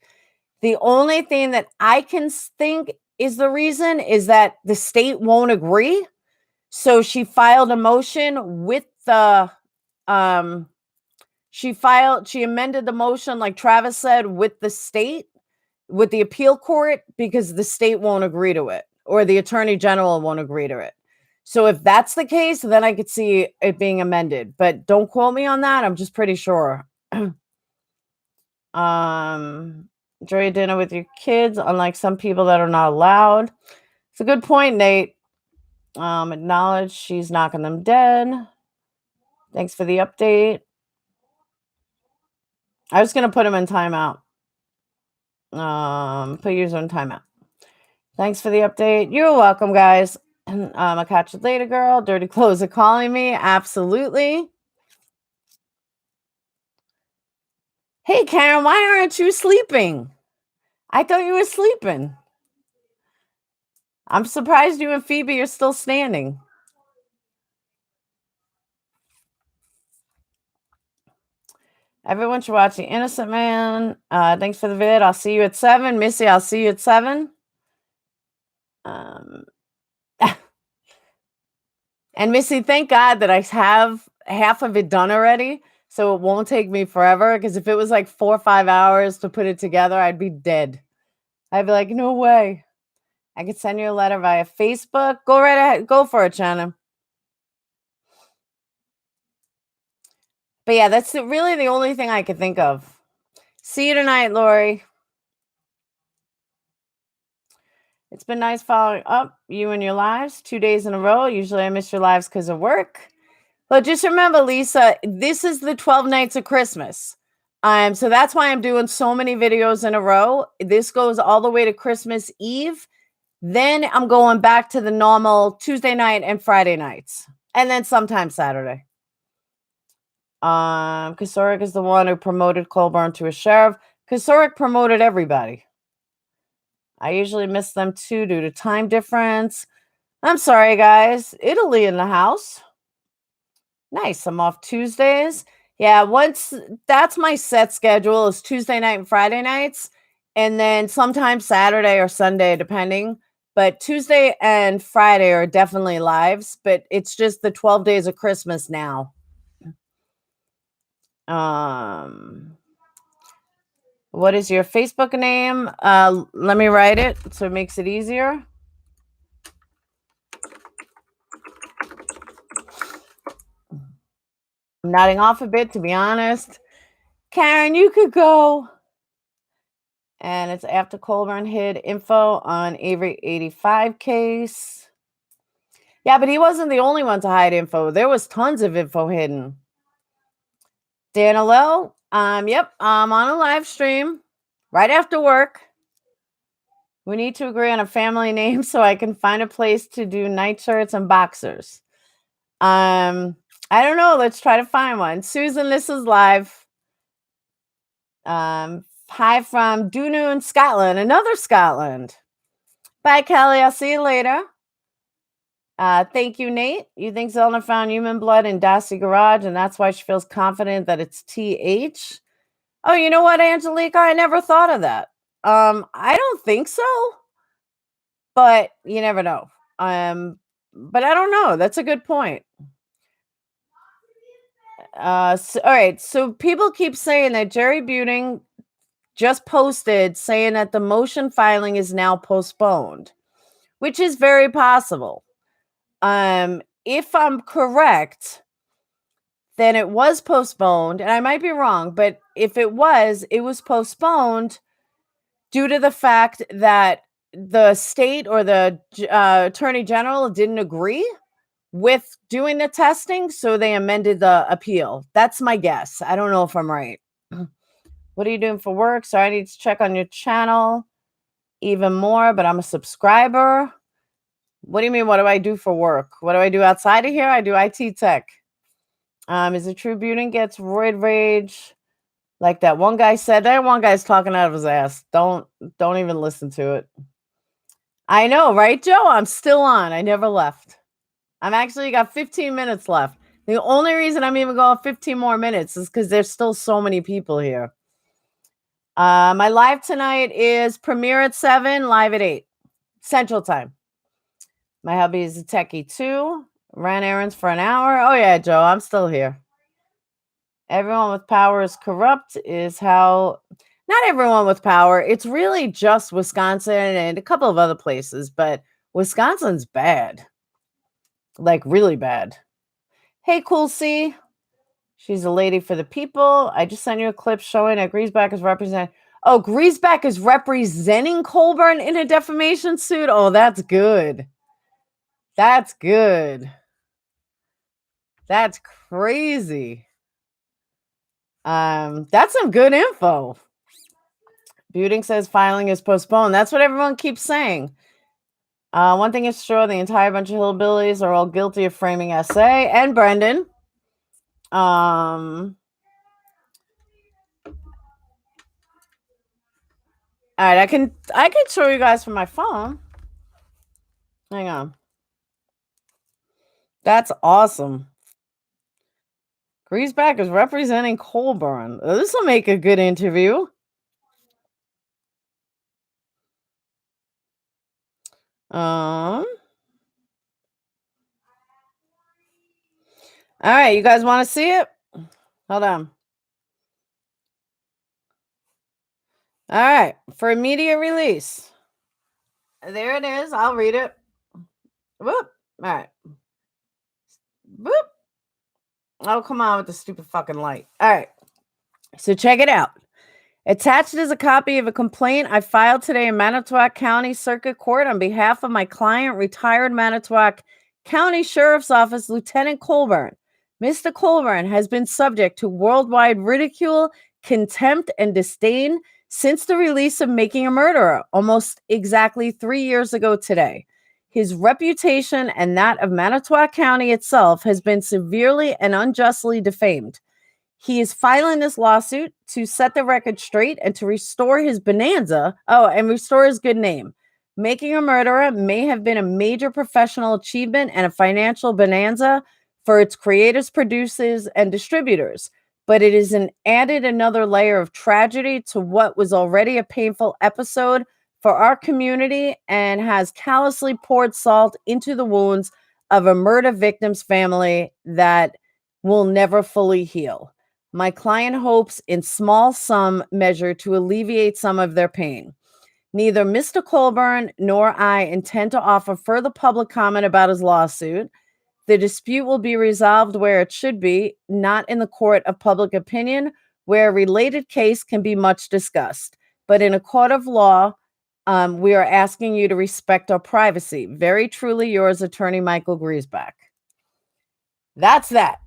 the only thing that I can think is the reason is that the state won't agree. So she filed a motion with the she amended the motion, like Travis said, with the state, with the appeal court, because the state won't agree to it, or the attorney general won't agree to it. So if that's the case, then I could see it being amended, but don't quote me on that. I'm just pretty sure. Enjoy dinner with your kids, unlike some people that are not allowed. It's a good point, Nate. Acknowledge she's knocking them dead. Thanks for the update. I was going to put him in timeout. Put user in timeout. Thanks for the update. You're welcome, guys. I'll catch you later, girl. Dirty clothes are calling me. Absolutely. Hey, Karen, why aren't you sleeping? I thought you were sleeping. I'm surprised you and Phoebe are still standing. Everyone should watch The Innocent Man. Thanks for the vid. I'll see you at 7. Missy, I'll see you at 7. And Missy, thank God that I have half of it done already, so it won't take me forever, because if it was like 4 or 5 hours to put it together, I'd be dead. I'd be like, no way. I could send you a letter via Facebook. Go right ahead. Go for it, Shannon. But yeah, that's really the only thing I could think of. See you tonight, Lori. It's been nice following up you and your lives 2 days in a row. Usually I miss your lives because of work. But just remember, Lisa, this is the 12 nights of Christmas. So that's why I'm doing so many videos in a row. This goes all the way to Christmas Eve. Then I'm going back to the normal Tuesday night and Friday nights. And then sometimes Saturday. Kasorik is the one who promoted Colburn to a sheriff. Kasorik promoted everybody. I usually miss them too due to time difference. I'm sorry, guys. Italy in the house. Nice. I'm off Tuesdays. Yeah, once that's my set schedule is Tuesday night and Friday nights, and then sometimes Saturday or Sunday, depending. But Tuesday and Friday are definitely lives, but it's just the 12 days of Christmas now. What is your Facebook name? Let me write it so it makes it easier. I'm nodding off a bit, to be honest. Karen, you could go. And it's after Colburn hid info on Avery 85 case. Yeah, but he wasn't the only one to hide info. There was tons of info hidden. Danilo, yep, I'm on a live stream right after work. We need to agree on a family name so I can find a place to do nightshirts and boxers. I don't know. Let's try to find one. Susan, this is live. Hi from Dunoon, Scotland. Another Scotland. Bye, Kelly. I'll see you later. Thank you, Nate. You think Zellner found human blood in Darcy Garage, and that's why she feels confident that it's TH? Oh, you know what, Angelica? I never thought of that. I don't think so, but you never know. But I don't know. That's a good point. All right. So people keep saying that Jerry Buting just posted saying that the motion filing is now postponed, which is very possible. If I'm correct, then it was postponed, and I might be wrong, but if it was postponed due to the fact that the state or the attorney general didn't agree with doing the testing, so they amended the appeal. That's my guess. I don't know if I'm right. What are you doing for work? So I need to check on your channel even more, but I'm a subscriber. What do you mean? What do I do for work? What do I do outside of here? I do IT tech. Is it true Butin gets roid rage? Like that one guy said, that one guy's talking out of his ass. Don't even listen to it. I know, right, Joe? I'm still on. I never left. I'm actually got 15 minutes left. The only reason I'm even going 15 more minutes is because there's still so many people here. My live tonight is premiere at 7, live at 8 Central Time. My hubby is a techie too. Ran errands for an hour. Oh yeah, Joe, I'm still here. Everyone with power is corrupt is how. Not everyone with power. It's really just Wisconsin and a couple of other places, but Wisconsin's bad. Like really bad. Hey, Cool C. She's a lady for the people. I just sent you a clip showing that Griesbach is representing. Oh, Griesbach is representing Colburn in a defamation suit. Oh, that's good. That's good. That's crazy. That's some good info. Buting says filing is postponed. That's what everyone keeps saying. One thing is sure, the entire bunch of hillbillies are all guilty of framing essay. And Brendan. All right, I can show you guys from my phone. Hang on. That's awesome. Griesbach is representing Colburn. This will make a good interview. All right, you guys want to see it? Hold on. All right, for immediate release. There it is. I'll read it. Whoop. All right. Whoop. Oh, come on with the stupid fucking light. All right. So check it out. Attached is a copy of a complaint I filed today in Manitowoc County Circuit Court on behalf of my client, retired Manitowoc County Sheriff's Office Lieutenant Colburn. Mr. Colburn has been subject to worldwide ridicule, contempt, and disdain since the release of Making a Murderer, almost exactly 3 years ago today. His reputation and that of Manitowoc County itself has been severely and unjustly defamed. He is filing this lawsuit to set the record straight and to restore his bonanza. Oh, and restore his good name. Making a Murderer may have been a major professional achievement and a financial bonanza for its creators, producers, and distributors, but it is added another layer of tragedy to what was already a painful episode for our community and has callously poured salt into the wounds of a murder victim's family that will never fully heal. My client hopes in small sum measure to alleviate some of their pain. Neither Mr. Colburn nor I intend to offer further public comment about his lawsuit. The dispute will be resolved where it should be, not in the court of public opinion, where a related case can be much discussed. But in a court of law, we are asking you to respect our privacy. Very truly yours, Attorney Michael Griesbach. That's that.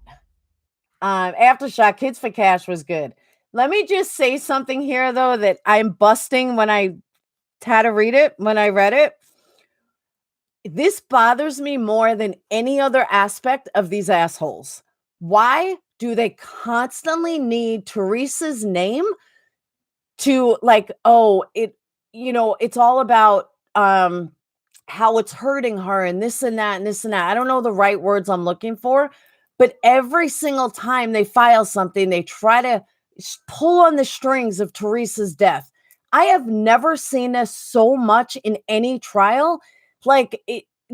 Aftershock Kids for Cash was good. Let me just say something here, though, that I'm busting when I had to read it, when I read it. This bothers me more than any other aspect of these assholes. Why do they constantly need Teresa's name to it's all about how it's hurting her and this and that and this and that. I don't know the right words I'm looking for, but every single time they file something, they try to pull on the strings of Teresa's death. I have never seen this so much in any trial.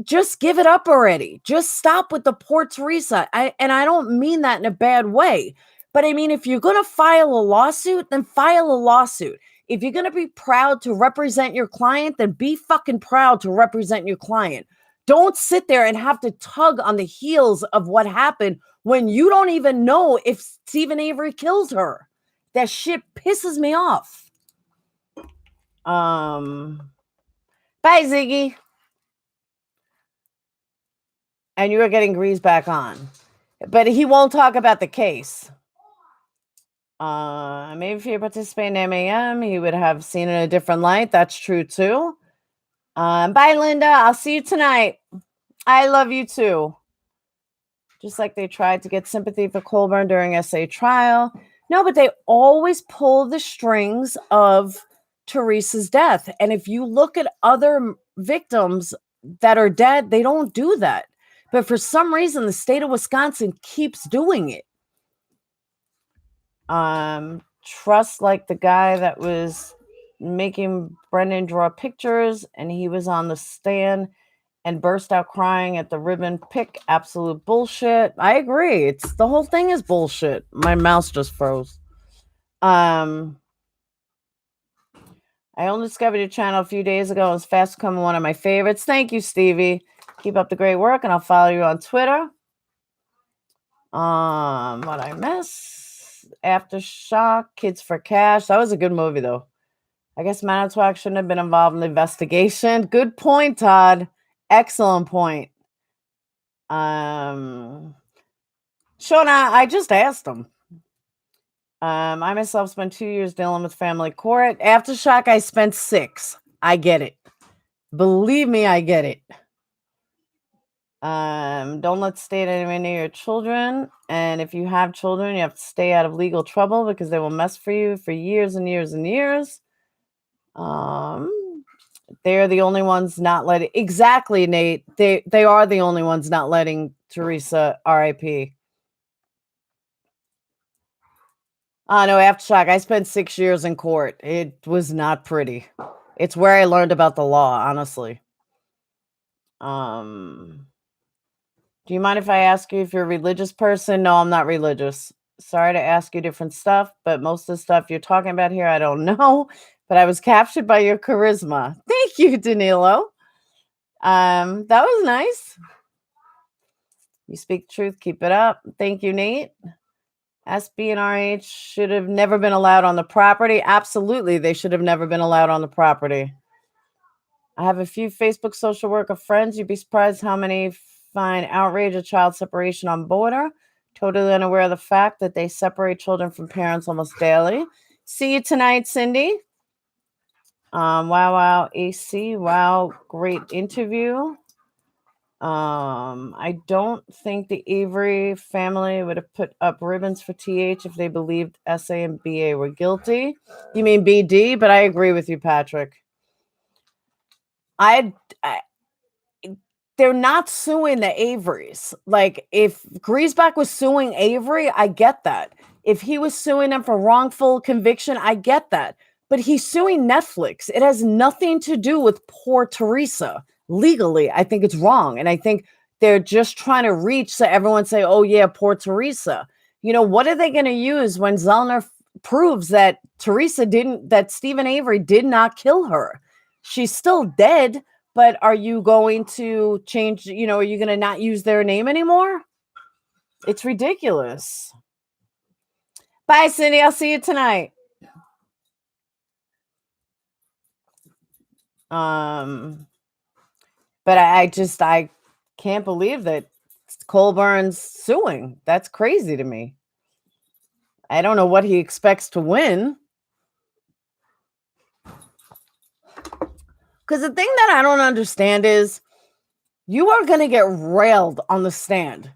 Just give it up already. Just stop with the poor Teresa. I don't mean that in a bad way. But I mean, if you're going to file a lawsuit, then file a lawsuit. If you're going to be proud to represent your client, then be fucking proud to represent your client. Don't sit there and have to tug on the heels of what happened when you don't even know if Stephen Avery killed her. That shit pisses me off. Bye, Ziggy. And you are getting Grease back on. But he won't talk about the case. Maybe if he participated in MAM, he would have seen it in a different light. That's true, too. Bye, Linda. I'll see you tonight. I love you, too. Just like they tried to get sympathy for Colburn during SA trial. No, but they always pull the strings of Teresa's death. And if you look at other victims that are dead, they don't do that. But for some reason, the state of Wisconsin keeps doing it. Trust like the guy that was making Brendan draw pictures and he was on the stand and burst out crying at the ribbon pick. Absolute bullshit. I agree. It's the whole thing is bullshit. My mouse just froze. I only discovered your channel a few days ago. It's fast becoming one of my favorites. Thank you, Stevie. Keep up the great work, and I'll follow you on Twitter. What I miss? Aftershock, Kids for Cash. That was a good movie, though. I guess Manitowoc shouldn't have been involved in the investigation. Good point, Todd. Excellent point. Shona, I just asked him. I myself spent 2 years dealing with family court. Aftershock, I spent 6. I get it. Believe me, I get it. Don't let state anywhere near your children. And if you have children, you have to stay out of legal trouble because they will mess for you for years and years and years. They're the only ones not letting. Exactly, Nate. They are the only ones not letting Teresa RIP. No, Aftershock. I spent 6 years in court. It was not pretty. It's where I learned about the law, honestly. Do you mind if I ask you if you're a religious person? No, I'm not religious. Sorry to ask you different stuff, but most of the stuff you're talking about here, I don't know. But I was captured by your charisma. Thank you, Danilo. That was nice. You speak truth, keep it up. Thank you, Nate. SB and RH should have never been allowed on the property. Absolutely, they should have never been allowed on the property. I have a few Facebook social worker friends. You'd be surprised how many find outrage of child separation on border. Totally unaware of the fact that they separate children from parents almost daily. See you tonight, Cindy. Wow, AC. Wow, great interview. I don't think the Avery family would have put up ribbons for TH if they believed SA and BA were guilty. You mean BD? But I agree with you, Patrick. They're not suing the Averys. Like, if Griesbach was suing Avery, I get that. If he was suing them for wrongful conviction, I get that. But he's suing Netflix. It has nothing to do with poor Teresa. Legally, I think it's wrong. And I think they're just trying to reach so everyone say, oh, yeah, poor Teresa. You know, what are they going to use when Zellner proves that that Stephen Avery did not kill her? She's still dead. But are you going to change, are you going to not use their name anymore? It's ridiculous. Bye, Cindy. I'll see you tonight. But I can't believe that Colburn's suing. That's crazy to me. I don't know what he expects to win. Because the thing that I don't understand is you are going to get railed on the stand.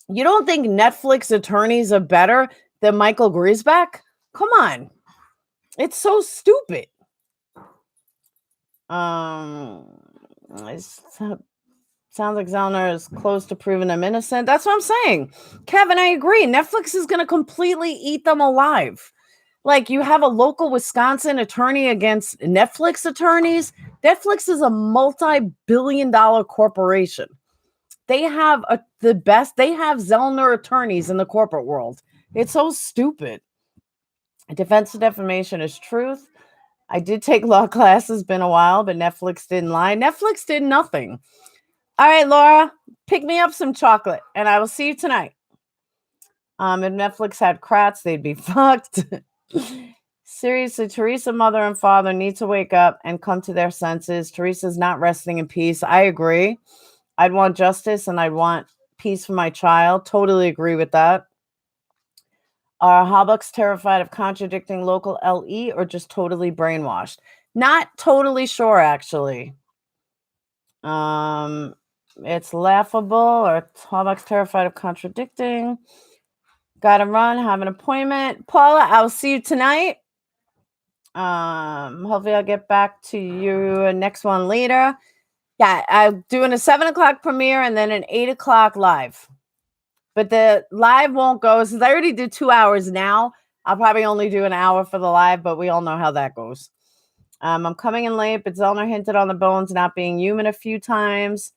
You don't think Netflix attorneys are better than Michael Griesbach? Come on. It's so stupid. It sounds like Zellner is close to proving them innocent. That's what I'm saying. Kevin, I agree. Netflix is going to completely eat them alive. Like, you have a local Wisconsin attorney against Netflix attorneys. Netflix is a multi-billion-dollar corporation. They have the best. They have Zellner attorneys in the corporate world. It's so stupid. Defense of defamation is truth. I did take law classes, been a while, but Netflix didn't lie. Netflix did nothing. All right, Laura, pick me up some chocolate, and I will see you tonight. If Netflix had crats, they'd be fucked. Seriously, Teresa, mother and father need to wake up and come to their senses. Teresa's not resting in peace. I agree. I'd want justice and I'd want peace for my child. Totally agree with that. Are Halbucks terrified of contradicting local LE or just totally brainwashed? Not totally sure, actually. It's laughable, or Hallmark's terrified of contradicting. Gotta run, have an appointment. Paula, I'll see you tonight. Hopefully I'll get back to you next one later. Yeah, I'm doing a 7 o'clock premiere and then an 8 o'clock live. But the live won't go since I already did 2 hours now. I'll probably only do an hour for the live, but we all know how that goes. I'm coming in late, but Zellner hinted on the bones not being human a few times.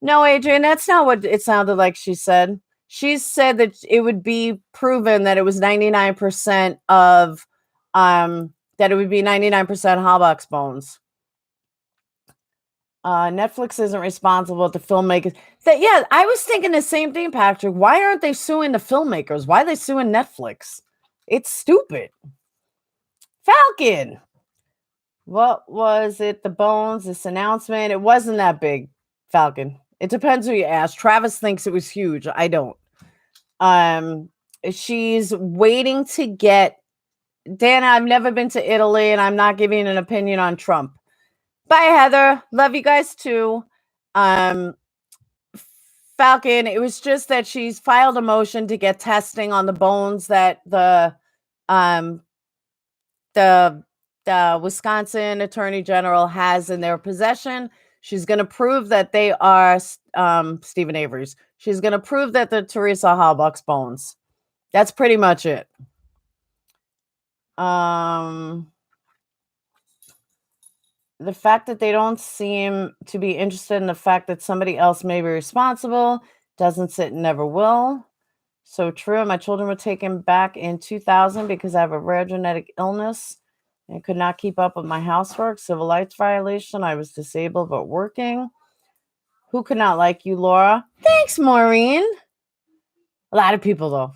No, Adrian, that's not what it sounded like she said. She said that it would be proven that it was 99% of that it would be 99% Hallbox bones. Netflix isn't responsible to filmmakers. Yeah, I was thinking the same thing, Patrick. Why aren't they suing the filmmakers? Why are they suing Netflix? It's stupid. Falcon. What was it? The bones, this announcement. It wasn't that big, Falcon. It depends who you ask. Travis thinks it was huge. I don't. She's waiting to get Dana. I've never been to Italy, and I'm not giving an opinion on Trump. Bye, Heather. Love you guys too. Falcon, it was just that she's filed a motion to get testing on the bones that the Wisconsin Attorney General has in their possession. She's going to prove that they are Stephen Avery's. She's going to prove that they're Teresa Halbach's bones. That's pretty much it. The fact that they don't seem to be interested in the fact that somebody else may be responsible doesn't sit and never will. So true. My children were taken back in 2000 because I have a rare genetic illness and could not keep up with my housework. Civil rights violation. I was disabled but working. Who could not like you, Laura? Thanks, Maureen. A lot of people, though.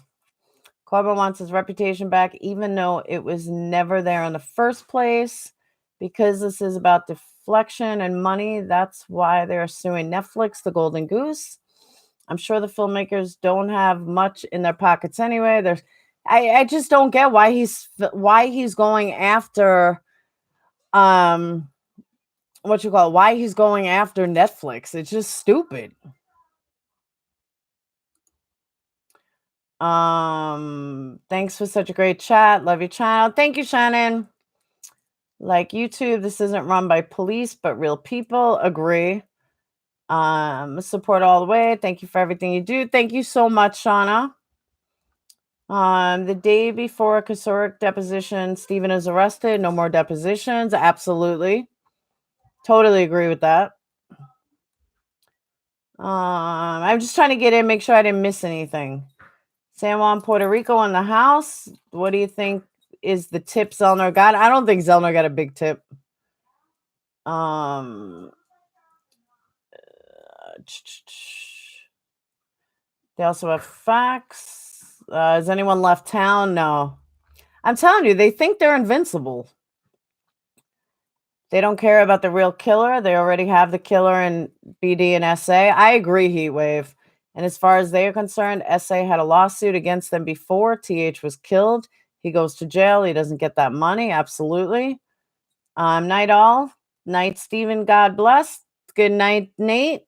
Corbin wants his reputation back, even though it was never there in the first place. Because this is about deflection and money, that's why they're suing Netflix, the Golden Goose. I'm sure the filmmakers don't have much in their pockets anyway. I just don't get why he's going after why he's going after Netflix. It's just stupid. Thanks for such a great chat. Love your channel. Thank you, Shannon. Like YouTube, this isn't run by police, but real people. Agree. Support all the way. Thank you for everything you do. Thank you so much, Shauna. The day before Kasoric deposition, Stephen is arrested. No more depositions. Absolutely. Totally agree with that. I'm just trying to get in, make sure I didn't miss anything. San Juan, Puerto Rico in the house. What do you think is the tip Zellner got? I don't think Zellner got a big tip. They also have facts. Has anyone left town? No. I'm telling you, they think they're invincible. They don't care about the real killer. They already have the killer in BD and SA. I agree, Heatwave. And as far as they are concerned, SA had a lawsuit against them before. TH was killed. He goes to jail. He doesn't get that money. Absolutely. Night all. Night, Stephen. God bless. Good night, Nate.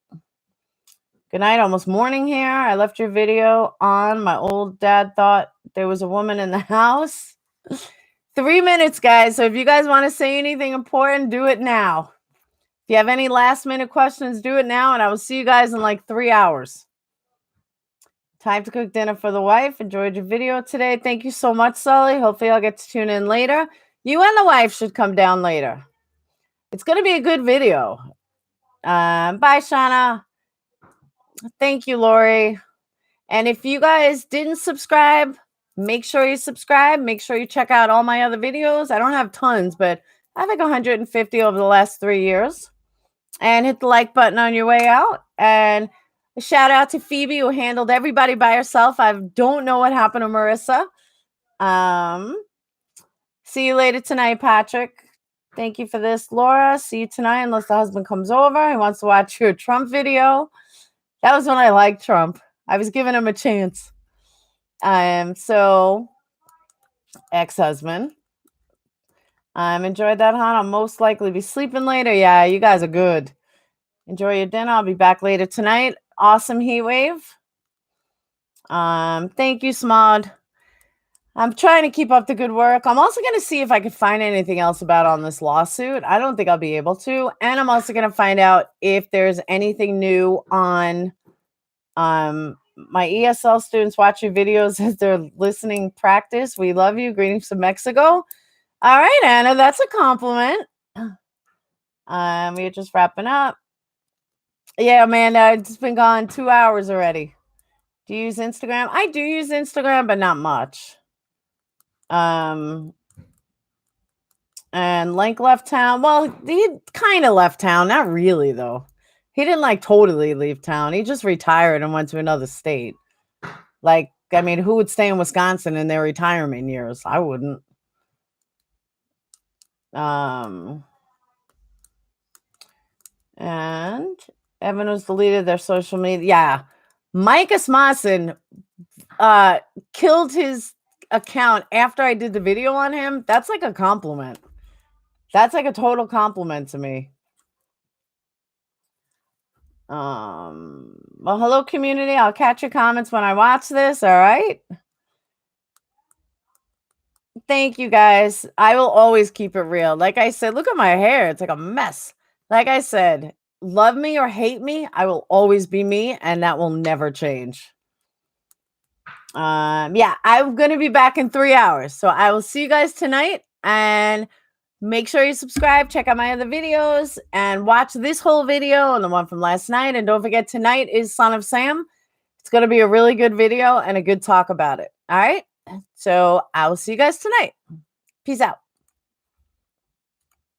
Good night. Almost morning here. I left your video on. My old dad thought there was a woman in the house. 3 minutes, guys. So if you guys want to say anything important, do it now. If you have any last minute questions, do it now. And I will see you guys in like 3 hours. Time to cook dinner for the wife. Enjoyed your video today. Thank you so much, Sully. Hopefully I'll get to tune in later. You and the wife should come down later. It's going to be a good video. Bye, Shauna. Thank you, Lori. And if you guys didn't subscribe, make sure you subscribe. Make sure you check out all my other videos. I don't have tons, but I have like 150 over the last 3 years. And hit the like button on your way out. And a shout out to Phoebe, who handled everybody by herself. I don't know what happened to Marissa. See you later tonight, Patrick. Thank you for this, Laura. See you tonight, unless the husband comes over. He wants to watch your Trump video. That was when I liked Trump. I was giving him a chance. So, ex-husband. Enjoyed that, huh? I'll most likely be sleeping later. Yeah, you guys are good. Enjoy your dinner. I'll be back later tonight. Awesome heat wave. Thank you, Smod. I'm trying to keep up the good work. I'm also going to see if I can find anything else about on this lawsuit. I don't think I'll be able to. And I'm also going to find out if there's anything new on my ESL students watch your videos as they're listening practice. We love you. Greetings from Mexico. All right, Anna, that's a compliment. We're just wrapping up. Yeah, Amanda, it's been gone 2 hours already. Do you use Instagram? I do use Instagram, but not much. And Link left town. Well, he kind of left town. Not really, though. He didn't like totally leave town. He just retired and went to another state. Like, I mean, who would stay in Wisconsin in their retirement years? I wouldn't. And Evan was deleted their social media. Yeah. Mike Asmussen killed his account after I did the video on him. That's like a compliment. That's like a total compliment to me. Well, hello, community. I'll catch your comments when I watch this. All right. Thank you, guys. I will always keep it real. Like I said, look at my hair. It's like a mess. Like I said, love me or hate me, I will always be me, and that will never change. Yeah, I'm going to be back in 3 hours. So I will see you guys tonight, and make sure you subscribe, check out my other videos, and watch this whole video and the one from last night. And don't forget, tonight is Son of Sam. It's going to be a really good video and a good talk about it. All right. So I will see you guys tonight. Peace out.